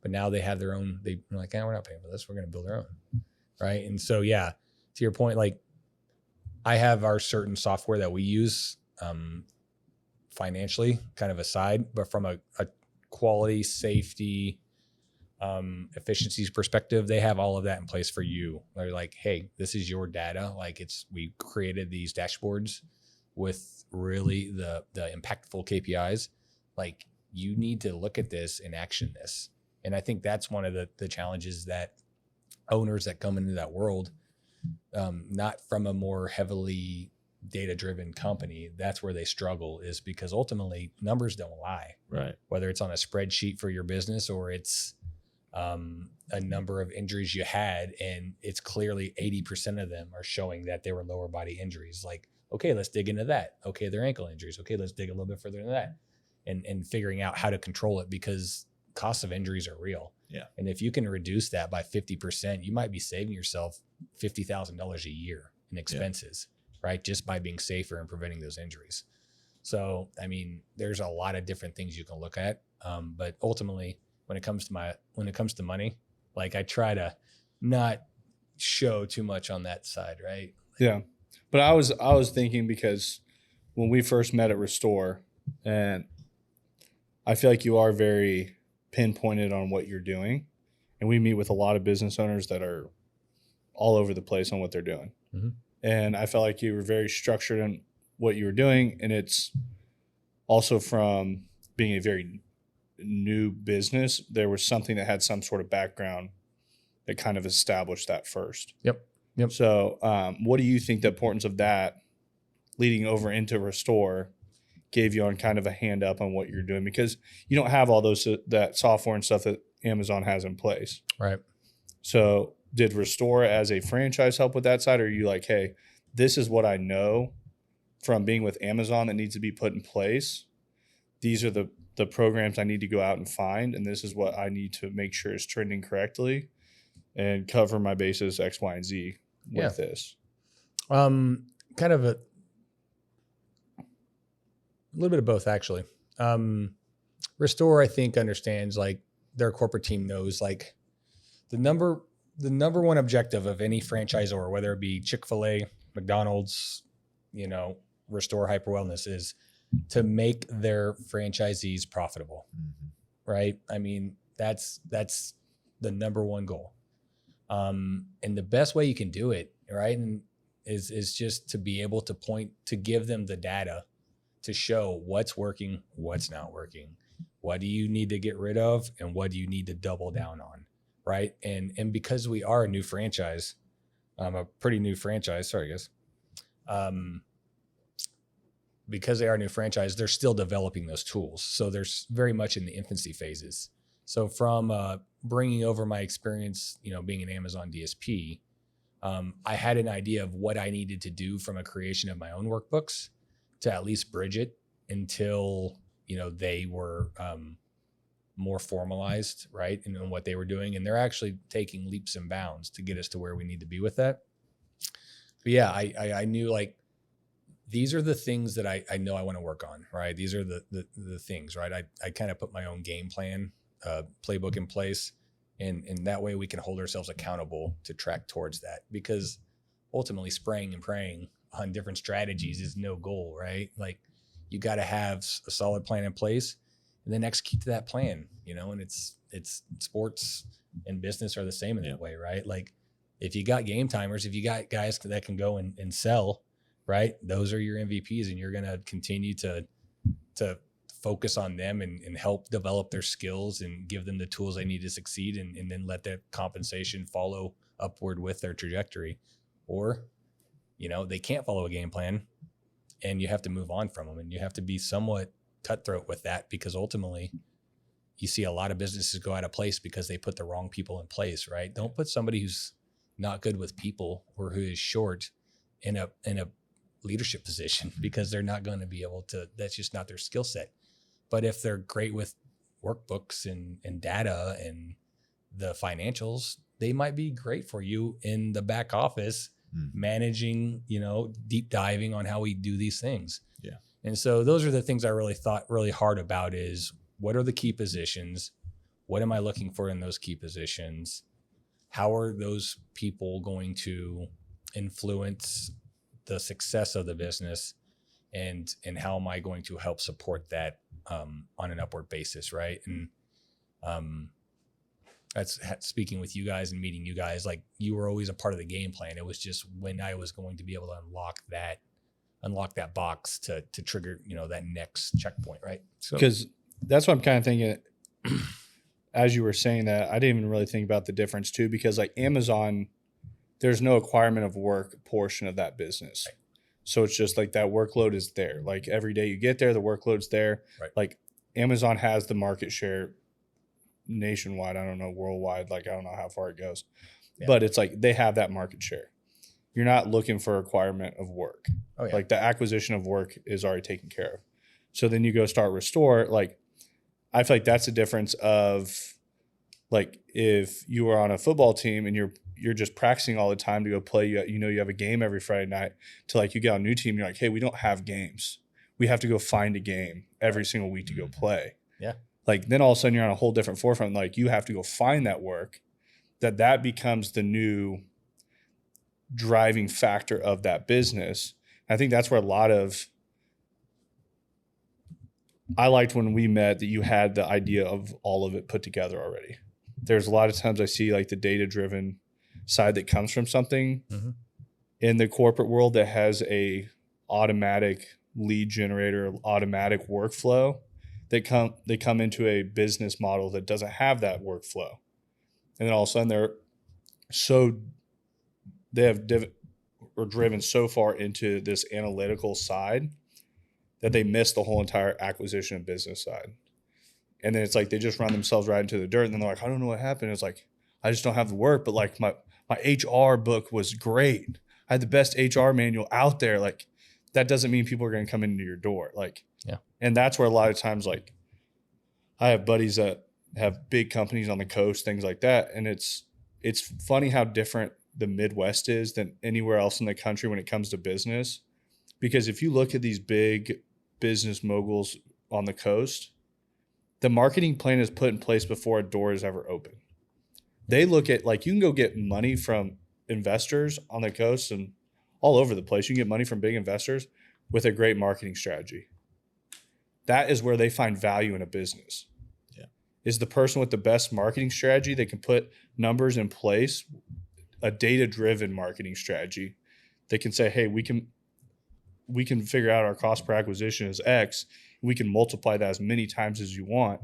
but now they have their own, they're like, we're not paying for this. We're going to build our own. Right. And so, yeah, to your point, like I have our certain software that we use financially kind of aside, but from a quality, safety, efficiencies perspective, they have all of that in place for you. They're like, hey, this is your data. Like we created these dashboards with really the impactful KPIs. Like you need to look at this and action this. And I think that's one of the challenges that owners that come into that world, not from a more heavily data-driven company, that's where they struggle, is because ultimately numbers don't lie. Right. Whether it's on a spreadsheet for your business or it's a number of injuries you had, and it's clearly 80% of them are showing that they were lower body injuries. Like, okay, let's dig into that. Okay, they're ankle injuries. Okay, let's dig a little bit further into that, and figuring out how to control it, because costs of injuries are real. Yeah. And if you can reduce that by 50%, you might be saving yourself $50,000 a year in expenses, right? Just by being safer and preventing those injuries. So, I mean, there's a lot of different things you can look at. But ultimately, when it comes to money, like I try to not show too much on that side, right? yeah. But I was thinking, because when we first met at Restore, and I feel like you are very pinpointed on what you're doing, and we meet with a lot of business owners that are all over the place on what they're doing. Mm-hmm. And I felt like you were very structured in what you were doing, and it's also from being a very new business, there was something that had some sort of background that kind of established that first. Yep. So what do you think the importance of that leading over into Restore gave you on kind of a hand up on what you're doing? Because you don't have all that software and stuff that Amazon has in place. Right. So did Restore as a franchise help with that side? Or are you like, hey, this is what I know from being with Amazon that needs to be put in place. These are the programs I need to go out and find, and this is what I need to make sure is trending correctly and cover my bases X, Y, and Z with this. Kind of a little bit of both, actually. Restore, I think, understands, like, their corporate team knows, like, the number one objective of any franchisor, whether it be Chick-fil-A, McDonald's, Restore Hyper Wellness, is to make their franchisees profitable. Right? I mean, that's the number one goal. And the best way you can do it, right, is just to be able to give them the data to show what's working, what's not working, what do you need to get rid of, and what do you need to double down on, right? And because we are a new franchise, a pretty new franchise, sorry guys, because they are a new franchise, they're still developing those tools. So they're very much in the infancy phases. So from bringing over my experience, being an Amazon DSP, I had an idea of what I needed to do from a creation of my own workbooks to at least bridge it until, they were more formalized, right, in what they were doing. And they're actually taking leaps and bounds to get us to where we need to be with that. But yeah, I knew, like, these are the things that I know I want to work on, right? These are the things, right? I kind of put my own game plan, playbook in place. And that way we can hold ourselves accountable to track towards that, because ultimately spraying and praying on different strategies is no goal, right? Like, you got to have a solid plan in place and then execute to that plan, and it's sports and business are the same in that way, right? Like, if you got game timers, if you got guys that can go and sell, right, those are your MVPs, and you're going to continue to focus on them and help develop their skills and give them the tools they need to succeed, and then let that compensation follow upward with their trajectory. Or, they can't follow a game plan and you have to move on from them, and you have to be somewhat cutthroat with that, because ultimately you see a lot of businesses go out of place because they put the wrong people in place, right? Don't put somebody who's not good with people or who is short in a leadership position, because they're not going to be able to, that's just not their skill set. But if they're great with workbooks and data and the financials, they might be great for you in the back office, managing, deep diving on how we do these things. Yeah. And so those are the things I really thought really hard about, is what are the key positions? What am I looking for in those key positions? How are those people going to influence the success of the business? And how am I going to help support that on an upward basis, right? And that's speaking with you guys and meeting you guys, like, you were always a part of the game plan. It was just when I was going to be able to unlock that box to trigger, that next checkpoint, right? So, because that's what I'm kind of thinking. As you were saying that, I didn't even really think about the difference too, because like Amazon, there's no acquirement of work portion of that business. Right. So it's just like that workload is there. Like every day you get there, the workload's there. Right. Like Amazon has the market share nationwide. I don't know, worldwide. Like, I don't know how far it goes, but it's like they have that market share. You're not looking for acquirement of work. Oh, yeah. Like the acquisition of work is already taken care of. So then you go start Restore. Like, I feel like that's the difference of, like, if you were on a football team and you're just practicing all the time to go play, you have a game every Friday night, to like you get on a new team, you're like, hey, we don't have games. We have to go find a game every single week to go play. Yeah. Like, then all of a sudden you're on a whole different forefront. Like, you have to go find that work, that becomes the new driving factor of that business. I think that's where I liked when we met that you had the idea of all of it put together already. There's a lot of times I see like the data-driven side that comes from something in the corporate world that has a automatic lead generator, automatic workflow. They come into a business model that doesn't have that workflow. And then all of a sudden they have driven so far into this analytical side that they miss the whole entire acquisition of business side. And then it's like they just run themselves right into the dirt. And then they're like, I don't know what happened. It's like, I just don't have the work. But like my HR book was great. I had the best HR manual out there. Like, that doesn't mean people are going to come into your door. Like, yeah. And that's where a lot of times, like, I have buddies that have big companies on the coast, things like that. And it's funny how different the Midwest is than anywhere else in the country when it comes to business. Because if you look at these big business moguls on the coast, the marketing plan is put in place before a door is ever open. They look at, like, you can go get money from investors on the coast and all over the place. You can get money from big investors with a great marketing strategy. That is where they find value in a business. Yeah. Is the person with the best marketing strategy that can put numbers in place, a data-driven marketing strategy that can say, hey, we can figure out our cost per acquisition is X. We can multiply that as many times as you want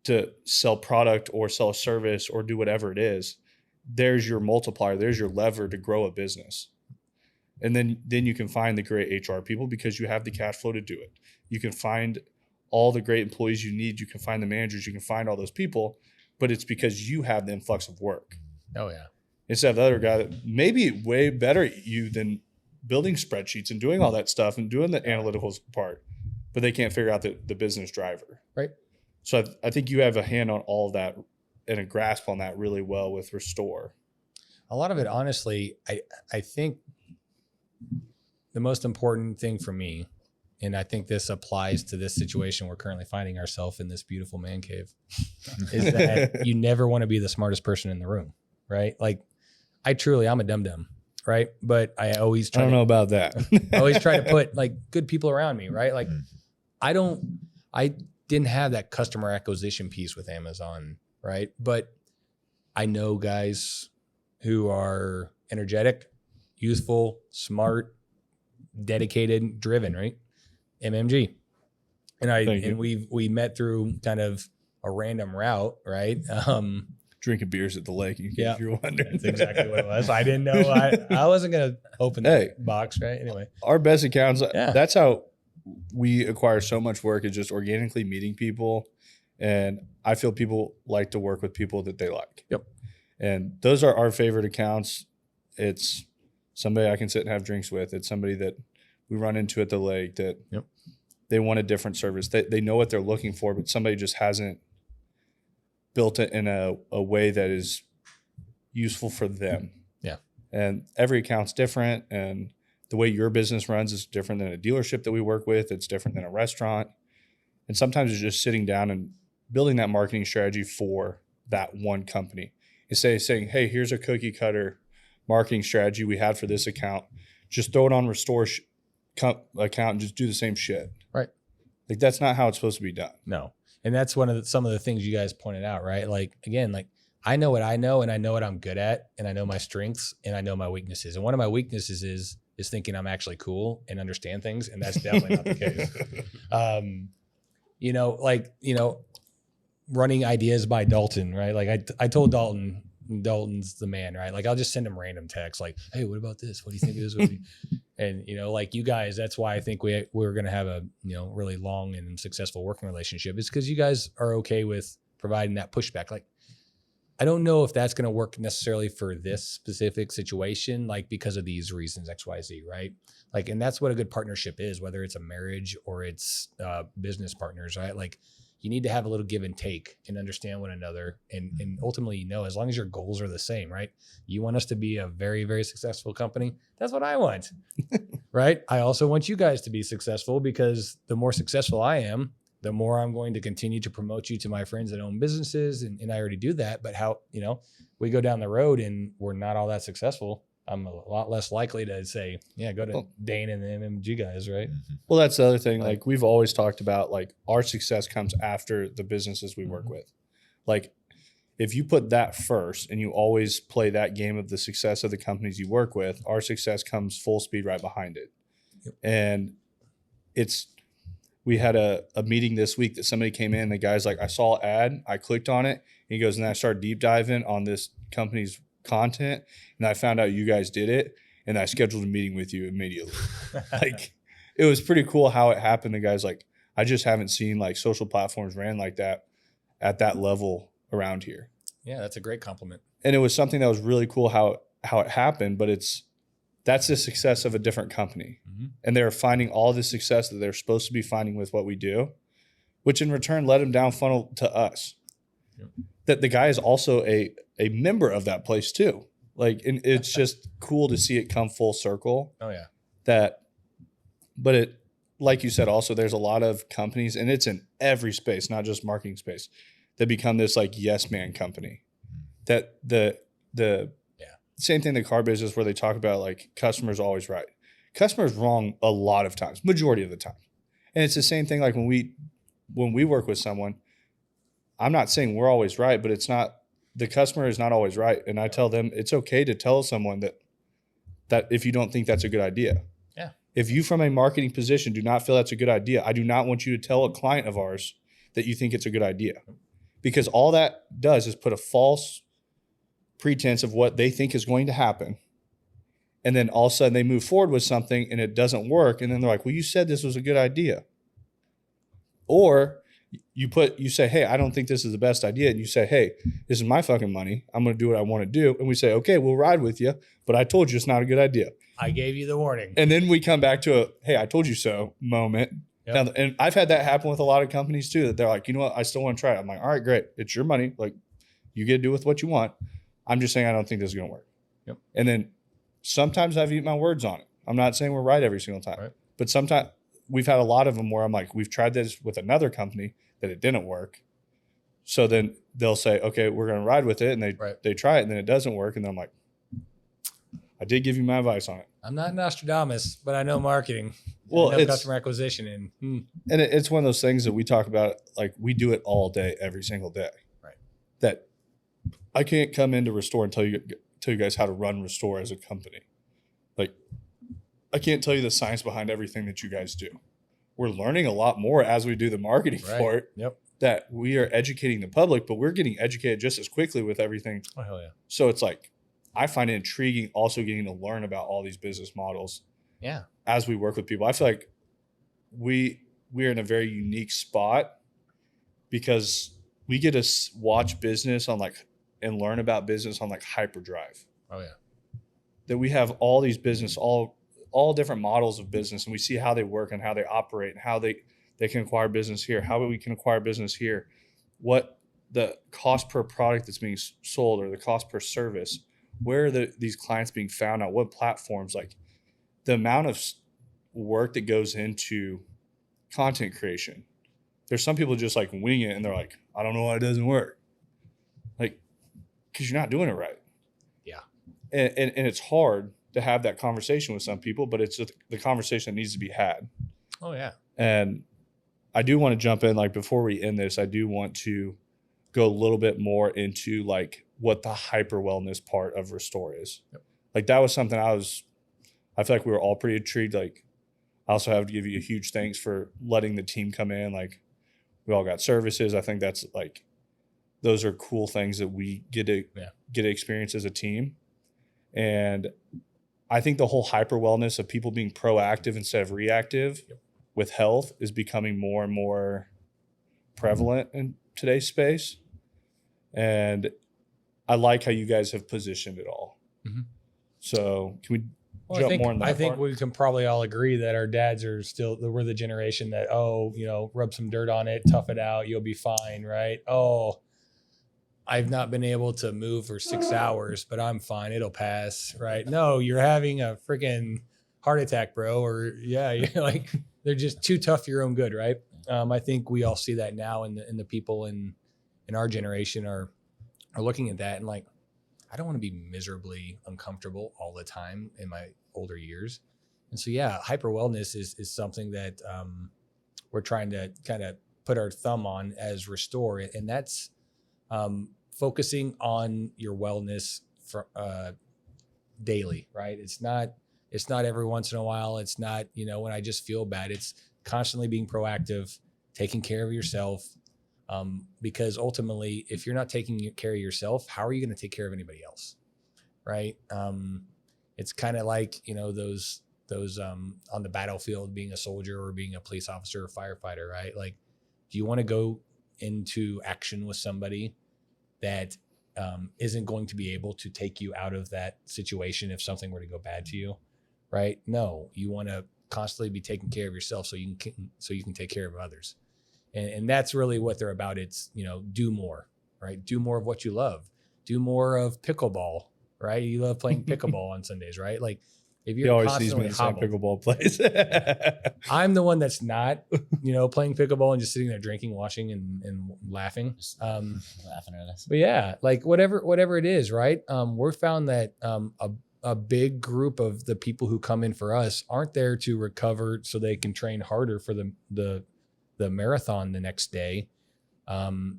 to sell product or sell a service or do whatever it is. There's your multiplier. There's your lever to grow a business. And then you can find the great HR people because you have the cash flow to do it. You can find all the great employees you need. You can find the managers. You can find all those people, but it's because you have the influx of work. Oh, yeah. Instead of the other guy that maybe way better at you than building spreadsheets and doing all that stuff and doing the analytical part, but they can't figure out the business driver. Right. So I think you have a hand on all of that and a grasp on that really well with Restore. A lot of it, honestly, I think the most important thing for me, and I think this applies to this situation we're currently finding ourselves in, this beautiful man cave, is that you never want to be the smartest person in the room, right? Like, I'm a dum-dum, right? But I always try. I don't know about that. I always try to put like good people around me, right? Like, I didn't have that customer acquisition piece with Amazon, right? But I know guys who are energetic, youthful, smart, dedicated, driven, right? MMG. And we met through kind of a random route, right? Drinking beers at the lake, if you're wondering. That's exactly what it was. I didn't know. I wasn't going to open the box, right? Anyway. Our best accounts, that's how we acquire so much work, is just organically meeting people. And I feel people like to work with people that they like. Yep. And those are our favorite accounts. It's somebody I can sit and have drinks with. It's somebody that we run into at the lake that they want a different service. They know what they're looking for, but somebody just hasn't built it in a way that is useful for them. Yeah. And every account's different. And the way your business runs is different than a dealership that we work with. It's different than a restaurant. And sometimes it's just sitting down and building that marketing strategy for that one company. Instead of saying, hey, here's a cookie cutter marketing strategy we had for this account. Just throw it on Restore account and just do the same shit. Right. Like, that's not how it's supposed to be done. No. And that's some of the things you guys pointed out, right? Like, again, like, I know what I know, and I know what I'm good at, and I know my strengths, and I know my weaknesses. And one of my weaknesses is thinking I'm actually cool and understand things, and that's definitely not the case. Running ideas by Dalton, right? Like, I told Dalton's the man, right? Like, I'll just send him random texts like, hey, what about this? What do you think of this? And, like you guys, that's why I think we're going to have a, really long and successful working relationship, is because you guys are okay with providing that pushback. Like, I don't know if that's going to work necessarily for this specific situation, like, because of these reasons, X, Y, Z, right? Like, and that's what a good partnership is, whether it's a marriage or it's business partners, right? Like, you need to have a little give and take and understand one another. And ultimately, as long as your goals are the same, right? You want us to be a very, very successful company. That's what I want, right? I also want you guys to be successful, because the more successful I am, the more I'm going to continue to promote you to my friends that own businesses. And I already do that. But how, we go down the road and we're not all that successful, I'm a lot less likely to say, go to Dane and the MMG guys, right? Well, that's the other thing. Like, we've always talked about, like, our success comes after the businesses we work with. Like, if you put that first and you always play that game of the success of the companies you work with, our success comes full speed right behind it. Yep. And we had a meeting this week that somebody came in, the guy's like, I saw an ad, I clicked on it, and he goes, and I started deep diving on this company's content, and I found out you guys did it, and I scheduled a meeting with you immediately. Like, it was pretty cool how it happened. The guy's like, I just haven't seen, like, social platforms ran like that at that level around here. Yeah, that's a great compliment. And it was something that was really cool how it happened, but that's the success of a different company. Mm-hmm. And they're finding all the success that they're supposed to be finding with what we do, which in return led them down funnel to us. Yep. That the guy is also a member of that place too. Like, and it's just cool to see it come full circle. Oh yeah. But it, like you said, also there's a lot of companies, and it's in every space, not just marketing space, that become this like yes man company. That the same thing in the car business where they talk about like customers always right. Customers wrong a lot of times, majority of the time. And it's the same thing like when we work with someone, I'm not saying we're always right, but it's not, the customer is not always right. And I tell them it's okay to tell someone that if you don't think that's a good idea. Yeah. If you from a marketing position do not feel that's a good idea, I do not want you to tell a client of ours that you think it's a good idea. Because all that does is put a false pretense of what they think is going to happen. And then all of a sudden they move forward with something and it doesn't work. And then they're like, well, you said this was a good idea. Or you say, hey, I don't think this is the best idea. And you say, hey, this is my fucking money. I'm going to do what I want to do. And we say, okay, we'll ride with you, but I told you it's not a good idea. I gave you the warning. And then we come back to a, hey, I told you so moment. Yep. Now, and I've had that happen with a lot of companies too, that they're like, you know what, I still want to try it. I'm like, all right, great. It's your money. Like, you get to do with what you want. I'm just saying I don't think this is going to work. Yep. And then sometimes I've eaten my words on it. I'm not saying we're right every single time. Right. But sometimes we've had a lot of them where I'm like, we've tried this with another company that it didn't work. So then they'll say, okay, we're going to ride with it. And they try it and then it doesn't work. And then I'm like, I did give you my advice on it. I'm not Nostradamus, but I know marketing. Well, I know it's customer acquisition and it's one of those things that we talk about. Like we do it all day, every single day. Right. That I can't come into Restore and tell you guys how to run Restore as a company. Like I can't tell you the science behind everything that you guys do. We're learning a lot more as we do the marketing for it. Yep. That we are educating the public, but we're getting educated just as quickly with everything. Oh, hell yeah. So it's like, I find it intriguing also getting to learn about all these business models. Yeah. As we work with people. I feel like we're in a very unique spot because we get to watch business on like, and learn about business on like hyperdrive. Oh yeah. That we have all these business, all different models of business, and we see how they work and how they operate and how they can acquire business here, how we can acquire business here, what the cost per product that's being sold or the cost per service, where are these clients being found on, what platforms, like the amount of work that goes into content creation. There's some people just like wing it and they're like, I don't know why it doesn't work. Like, because you're not doing it right. Yeah. And it's hard to have that conversation with some people, but it's just the conversation that needs to be had. Oh yeah. And I do want to jump in, like before we end this, I do want to go a little bit more into like what the hyper wellness part of Restore is. Yep. Like that was something I feel like we were all pretty intrigued. Like I also have to give you a huge thanks for letting the team come in. Like we all got services. I think that's like, those are cool things that we get to experience as a team. And I think the whole hyper wellness of people being proactive instead of reactive with health is becoming more and more prevalent in today's space. And I like how you guys have positioned it all. Mm-hmm. So can we jump more in that I think part? we can probably all agree that our dads are still, we're the generation that, rub some dirt on it, tough it out, you'll be fine, right? Oh, I've not been able to move for 6 hours, but I'm fine. It'll pass, right? No, you're having a freaking heart attack, bro. Or you're like, they're just too tough for your own good, right? I think we all see that now, and the people in our generation are looking at that and like, I don't want to be miserably uncomfortable all the time in my older years. And so, yeah, hyper wellness is something that we're trying to kind of put our thumb on as Restore. And that's focusing on your wellness for daily, right? It's not every once in a while. It's not, when I just feel bad. It's constantly being proactive, taking care of yourself. Because ultimately, if you're not taking care of yourself, how are you going to take care of anybody else? Right. It's kind of like, those on the battlefield, being a soldier or being a police officer or firefighter, right? Like, do you want to go into action with somebody that isn't going to be able to take you out of that situation if something were to go bad to you? Right. No, you want to constantly be taking care of yourself so you can take care of others. And that's really what they're about. It's, do more, right? Do more of what you love. Do more of pickleball, right? You love playing pickleball on Sundays, right? Like if He you're always sees me constantly in the same hobbled, pickleball place. I'm the one that's not, playing pickleball and just sitting there drinking, watching, and laughing. Laughing at us. But yeah, like whatever it is, right? We're found that a big group of the people who come in for us aren't there to recover so they can train harder for the marathon the next day.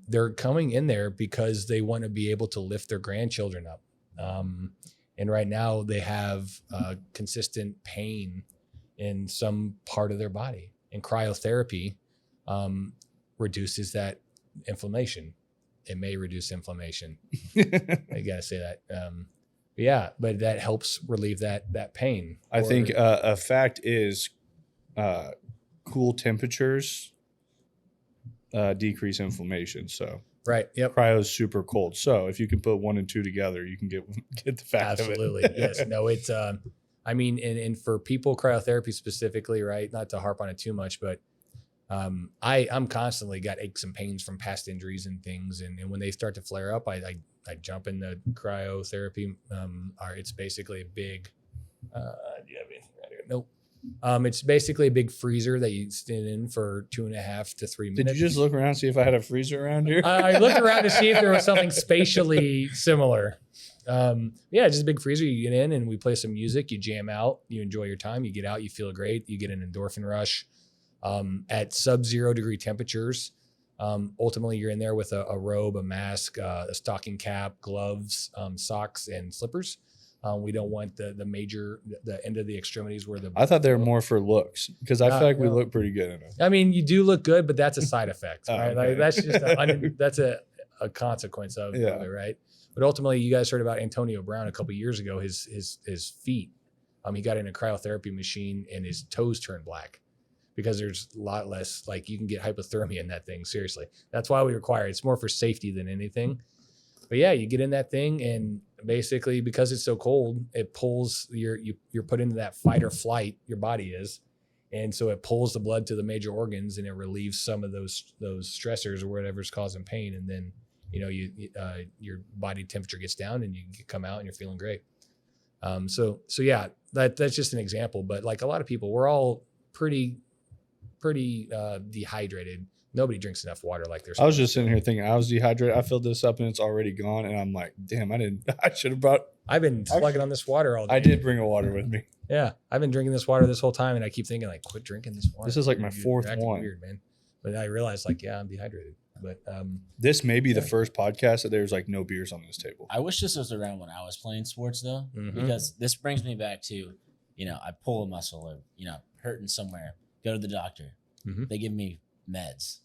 They're coming in there because they want to be able to lift their grandchildren up. And right now they have consistent pain in some part of their body, and cryotherapy reduces that inflammation. It may reduce inflammation. I gotta say that. But that helps relieve that pain. I think a fact is cool temperatures decrease inflammation. So right. Yep. cryo is super cold. So if you can put 1 and 2 together, you can get the fact Absolutely. of it. Yes. No, it's and for people, cryotherapy specifically, right? Not to harp on it too much, but I'm constantly got aches and pains from past injuries and things. And when they start to flare up, I jump in the cryotherapy. It's basically a big, do you have anything right here? Nope. It's basically a big freezer that you stand in for 2.5 to 3 minutes. Did you just look around and see if I had a freezer around here? I looked around to see if there was something spatially similar. Just a big freezer. You get in and we play some music. You jam out. You enjoy your time. You get out. You feel great. You get an endorphin rush. At sub-0 degree temperatures, ultimately you're in there with a robe, a mask, a stocking cap, gloves, socks, and slippers. We don't want the end of the extremities where the. I thought they were more for looks because I feel like we look pretty good in them. I mean, you do look good, but that's a side effect, right? Okay. Like that's just that's a consequence of it, right? But ultimately, you guys heard about Antonio Brown a couple of years ago. His feet, he got in a cryotherapy machine and his toes turned black because there's a lot less. Like you can get hypothermia in that thing. Seriously, that's why we require it. It's more for safety than anything. But yeah, you get in that thing and basically because it's so cold, it pulls you're put into that fight or flight, your body is. And so it pulls the blood to the major organs and it relieves some of those stressors or whatever's causing pain. And then, your body temperature gets down and you come out and you're feeling great. So yeah, that's just an example, but like a lot of people, we're all pretty dehydrated. Nobody drinks enough water like they're supposed I was just sitting here thinking I was dehydrated. I filled this up and it's already gone. And I'm like, damn, I should have brought. I've been slugging on this water all day. I did bring a water with me. Yeah. I've been drinking this water this whole time. And I keep thinking like, quit drinking this water. This is like my You're fourth acting one. Weird, man. But I realized like, yeah, I'm dehydrated. But This may be the first podcast that there's like no beers on this table. I wish this was around when I was playing sports though, Mhm. because this brings me back to, I pull a muscle or, hurting somewhere, go to the doctor. Mhm. They give me meds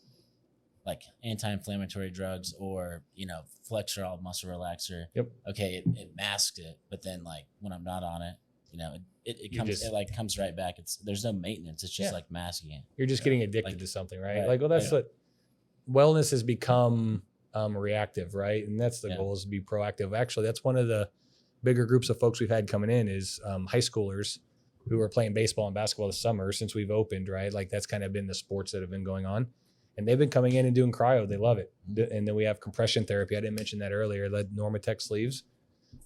like anti-inflammatory drugs or, Flexerol muscle relaxer. Yep. Okay. It masks it, but then like when I'm not on it, it comes right back. There's no maintenance. It's just like masking it. you're just getting addicted Like- to something, right? right, Like, well, that's yeah. what wellness has become reactive, right? And that's the Yeah. goal is to be proactive. Actually, that's one of the bigger groups of folks we've had coming in is high schoolers who are playing baseball and basketball this summer since we've opened, right? Like that's kind of been the sports that have been going on. And they've been coming in and doing cryo. They love it. And then we have compression therapy. I didn't mention that earlier, the Normatec sleeves.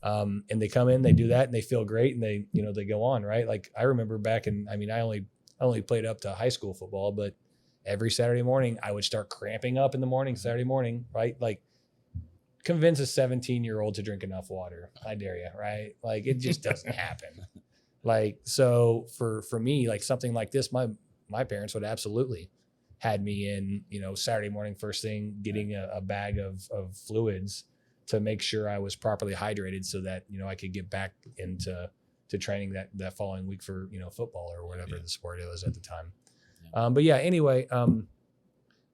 And they come in, they do that and they feel great and they go on, right? Like I remember back I only played up to high school football, but every Saturday morning I would start cramping up in the morning, Saturday morning, right? Like convince a 17-year-old to drink enough water. I dare you, right? Like it just doesn't happen. Like, so for me, like something like this, my parents would absolutely had me in, Saturday morning, first thing, getting a bag of fluids to make sure I was properly hydrated so that, I could get back into training that following week for, football or whatever the sport it was at the time. But yeah, anyway,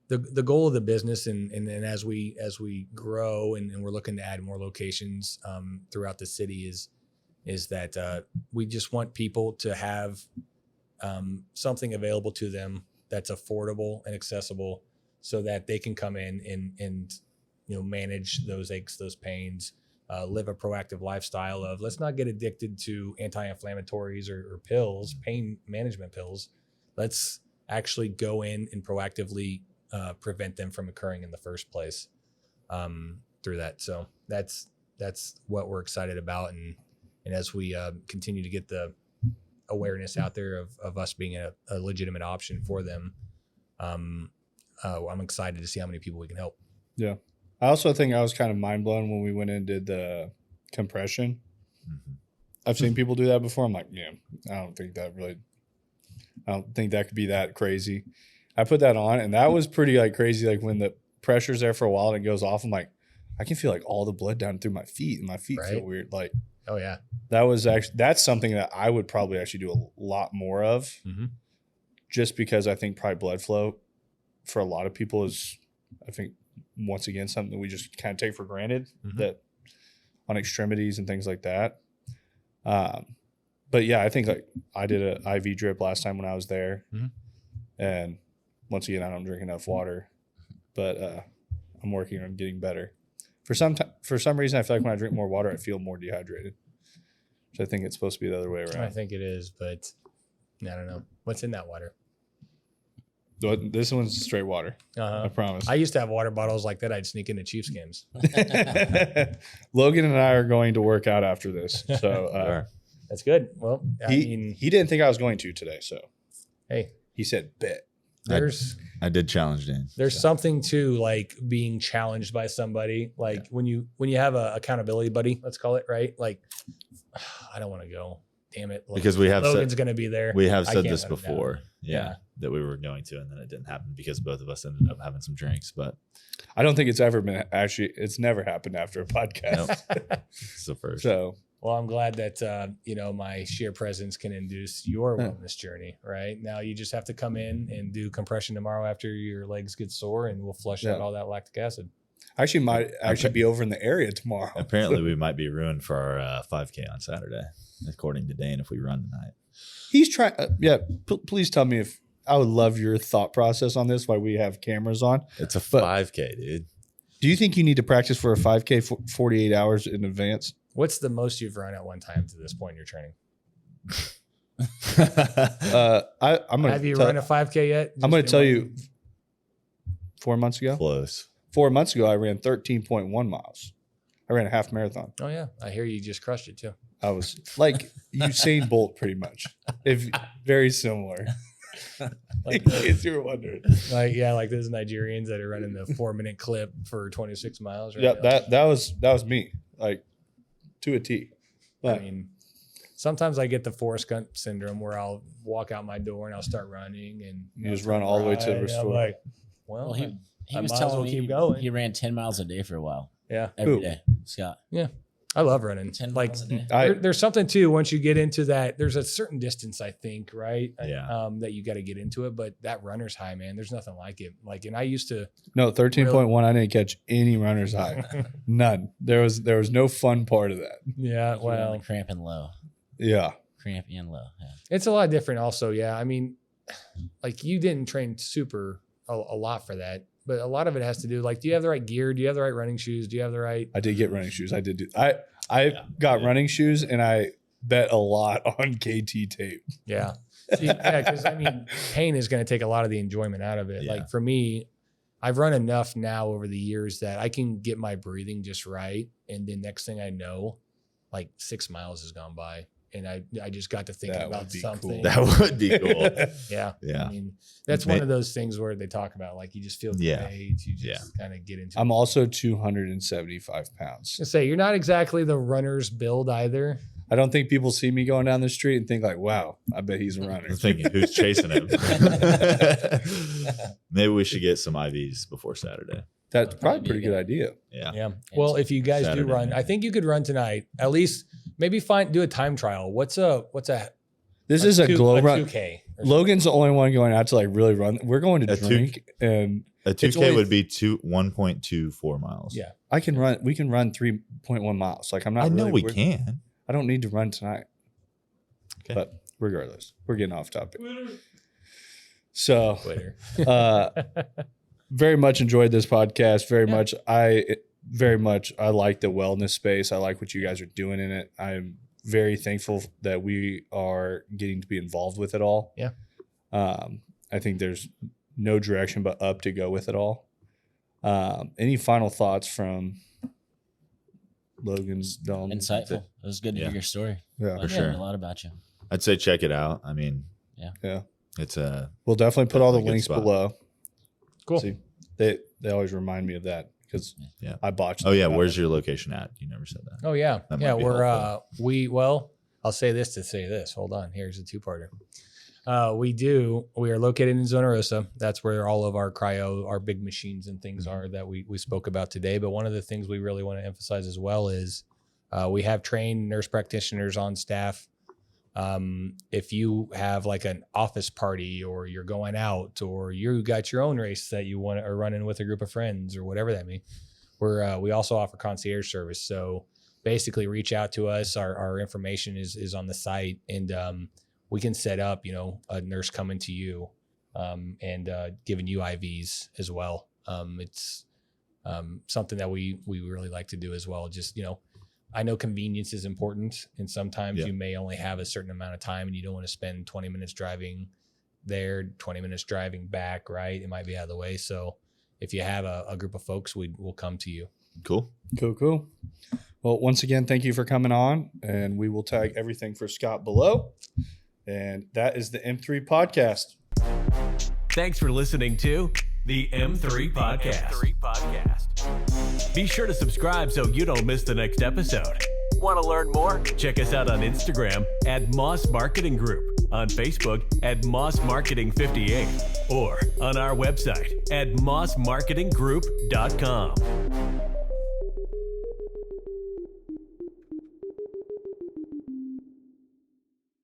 the goal of the business and as we grow and we're looking to add more locations throughout the city is that we just want people to have something available to them that's affordable and accessible so that they can come in and manage those aches, those pains, live a proactive lifestyle of let's not get addicted to anti-inflammatories or pills, pain management pills. Let's actually go in and proactively prevent them from occurring in the first place through that. So that's that's what we're excited about. And as we continue to get the awareness out there of us being a legitimate option for them, I'm excited to see how many people we can help. Yeah. I also think I was kind of mind blown when we went and did the compression. Mm-hmm. I've seen people do that before. I'm like, yeah, I don't think that could be that crazy. I put that on and that was pretty like crazy. Like when the pressure's there for a while and it goes off, I'm like, I can feel like all the blood down through my feet and my feet feel weird. Like, oh yeah, that's something that I would probably actually do a lot more of, just because I think probably blood flow for a lot of people is, I think, once again, something that we just kind of take for granted, that on extremities and things like that. But yeah, I think like I did an IV drip last time when I was there, and once again, I don't drink enough water, but I'm working on getting better. For some reason, I feel like when I drink more water, I feel more dehydrated. So I think it's supposed to be the other way around. I think it is, but I don't know what's in that water. This one's straight water. I promise. I used to have water bottles like that. I'd sneak into Chiefs games. Logan and I are going to work out after this, so that's good. Well, he didn't think I was going to today, so hey, he said bet. I did challenge Dan. There's something to like being challenged by somebody. Like when you have a accountability buddy, let's call it, right? Like I don't want to go. Damn it. Because Logan's going to be there. We have said this before. Yeah. That we were going to, and then it didn't happen because both of us ended up having some drinks. But I don't think it's it's never happened after a podcast. Nope. It's the first. So, well, I'm glad that, my sheer presence can induce your wellness journey, right? Now you just have to come in and do compression tomorrow after your legs get sore, and we'll flush out all that lactic acid. I might be over in the area tomorrow. Apparently, we might be ruined for our 5K on Saturday, according to Dane, if we run tonight. He's trying. Please tell me if I would love your thought process on this. Why we have cameras on? It's a 5K, dude. Do you think you need to practice for a 5K 48 hours in advance? What's the most you've run at one time to this point in your training? Have you run a 5K yet? I'm going to tell you. 4 months ago. Close. 4 months ago, I ran 13.1 miles. I ran a half marathon. Oh yeah, I hear you just crushed it too. I was like Usain Bolt, pretty much. Very similar. In case you were wondering. Like those Nigerians that are running the 4-minute clip for 26 miles. Right? Yeah, that was me, like to a T. But, I mean, sometimes I get the Forrest Gump syndrome where I'll walk out my door and I'll start running, and you just run all the way to the restore. Like, well, he was telling me keep going. He ran 10 miles a day for a while. Yeah, every day, Scott. Yeah. I love running. 10 miles a day. There's something too, once you get into that, there's a certain distance, I think, right? Yeah. That you got to get into it. But that runner's high, man, there's nothing like it. Like, and I used to. No, 13.1, I didn't catch any runner's high. None. There was no fun part of that. Yeah. Well, cramping low. Yeah. Crampy and low. Yeah. It's a lot different also. Yeah. I mean, like you didn't train super a lot for that. But a lot of it has to do, like, do you have the right gear? Do you have the right running shoes? Do you have the right? I did get running shoes. I got running shoes, and I bet a lot on KT tape. Yeah. Because, I mean, pain is going to take a lot of the enjoyment out of it. Yeah. Like, for me, I've run enough now over the years that I can get my breathing just right. And then next thing I know, like 6 miles has gone by. And I just got to thinking about something. Cool. That would be cool. Yeah. Yeah. I mean, that's one of those things where they talk about, like, you just feel great. You just kind of get into it. I'm also 275 pounds. I say, you're not exactly the runner's build either. I don't think people see me going down the street and think like, wow, I bet he's a runner. I'm thinking, who's chasing him? Maybe we should get some IVs before Saturday. That's probably a pretty good idea. Yeah. Yeah. Well, if you guys Saturday, do run, I think you could run tonight. At least maybe do a time trial. What's a This is a glow run. 2K. Logan's the only one going out to like really run. We're going to drink and a 2K would be 1.24 miles. Yeah. I can run. We can run 3.1 miles. Like I'm not. I know we can. I don't need to run tonight. Okay. But regardless, we're getting off topic. So, very much enjoyed this podcast. Very much. I like the wellness space. I like what you guys are doing in it. I'm very thankful that we are getting to be involved with it all. Yeah. I think there's no direction but up to go with it all. Any final thoughts from Logan's Dalton. Insightful. It was good to hear your story. Yeah, For sure. Learned a lot about you. I'd say check it out. I mean, yeah. it's a. We'll definitely put all the Definitely a good links spot. below. Cool. See, they always remind me of that because I botched. Oh yeah, it. where's your location at? You never said that. Oh yeah, That yeah. might be We're helpful. I'll say this to say this. Hold on. Here's a two-parter. We are located in Zona Rosa. That's where all of our cryo, our big machines and things are that we spoke about today. But one of the things we really want to emphasize as well is we have trained nurse practitioners on staff. If you have like an office party or you're going out or you got your own race that you want to, or running with a group of friends or whatever that means, we also offer concierge service. So basically reach out to us. Our information is on the site, and we can set up, a nurse coming to you and giving you IVs as well. It's something that we really like to do as well. Just, I know convenience is important, and sometimes you may only have a certain amount of time and you don't want to spend 20 minutes driving there, 20 minutes driving back, right? It might be out of the way. So if you have a group of folks, we'll come to you. Cool. Cool. Well, once again, thank you for coming on, and we will tag everything for Scott below. And that is the M3 podcast. Thanks for listening to the M3 Podcast. Be sure to subscribe so you don't miss the next episode. Want to learn more? Check us out on Instagram at Moss Marketing Group, on Facebook at Moss Marketing 58, or on our website at mossmarketinggroup.com.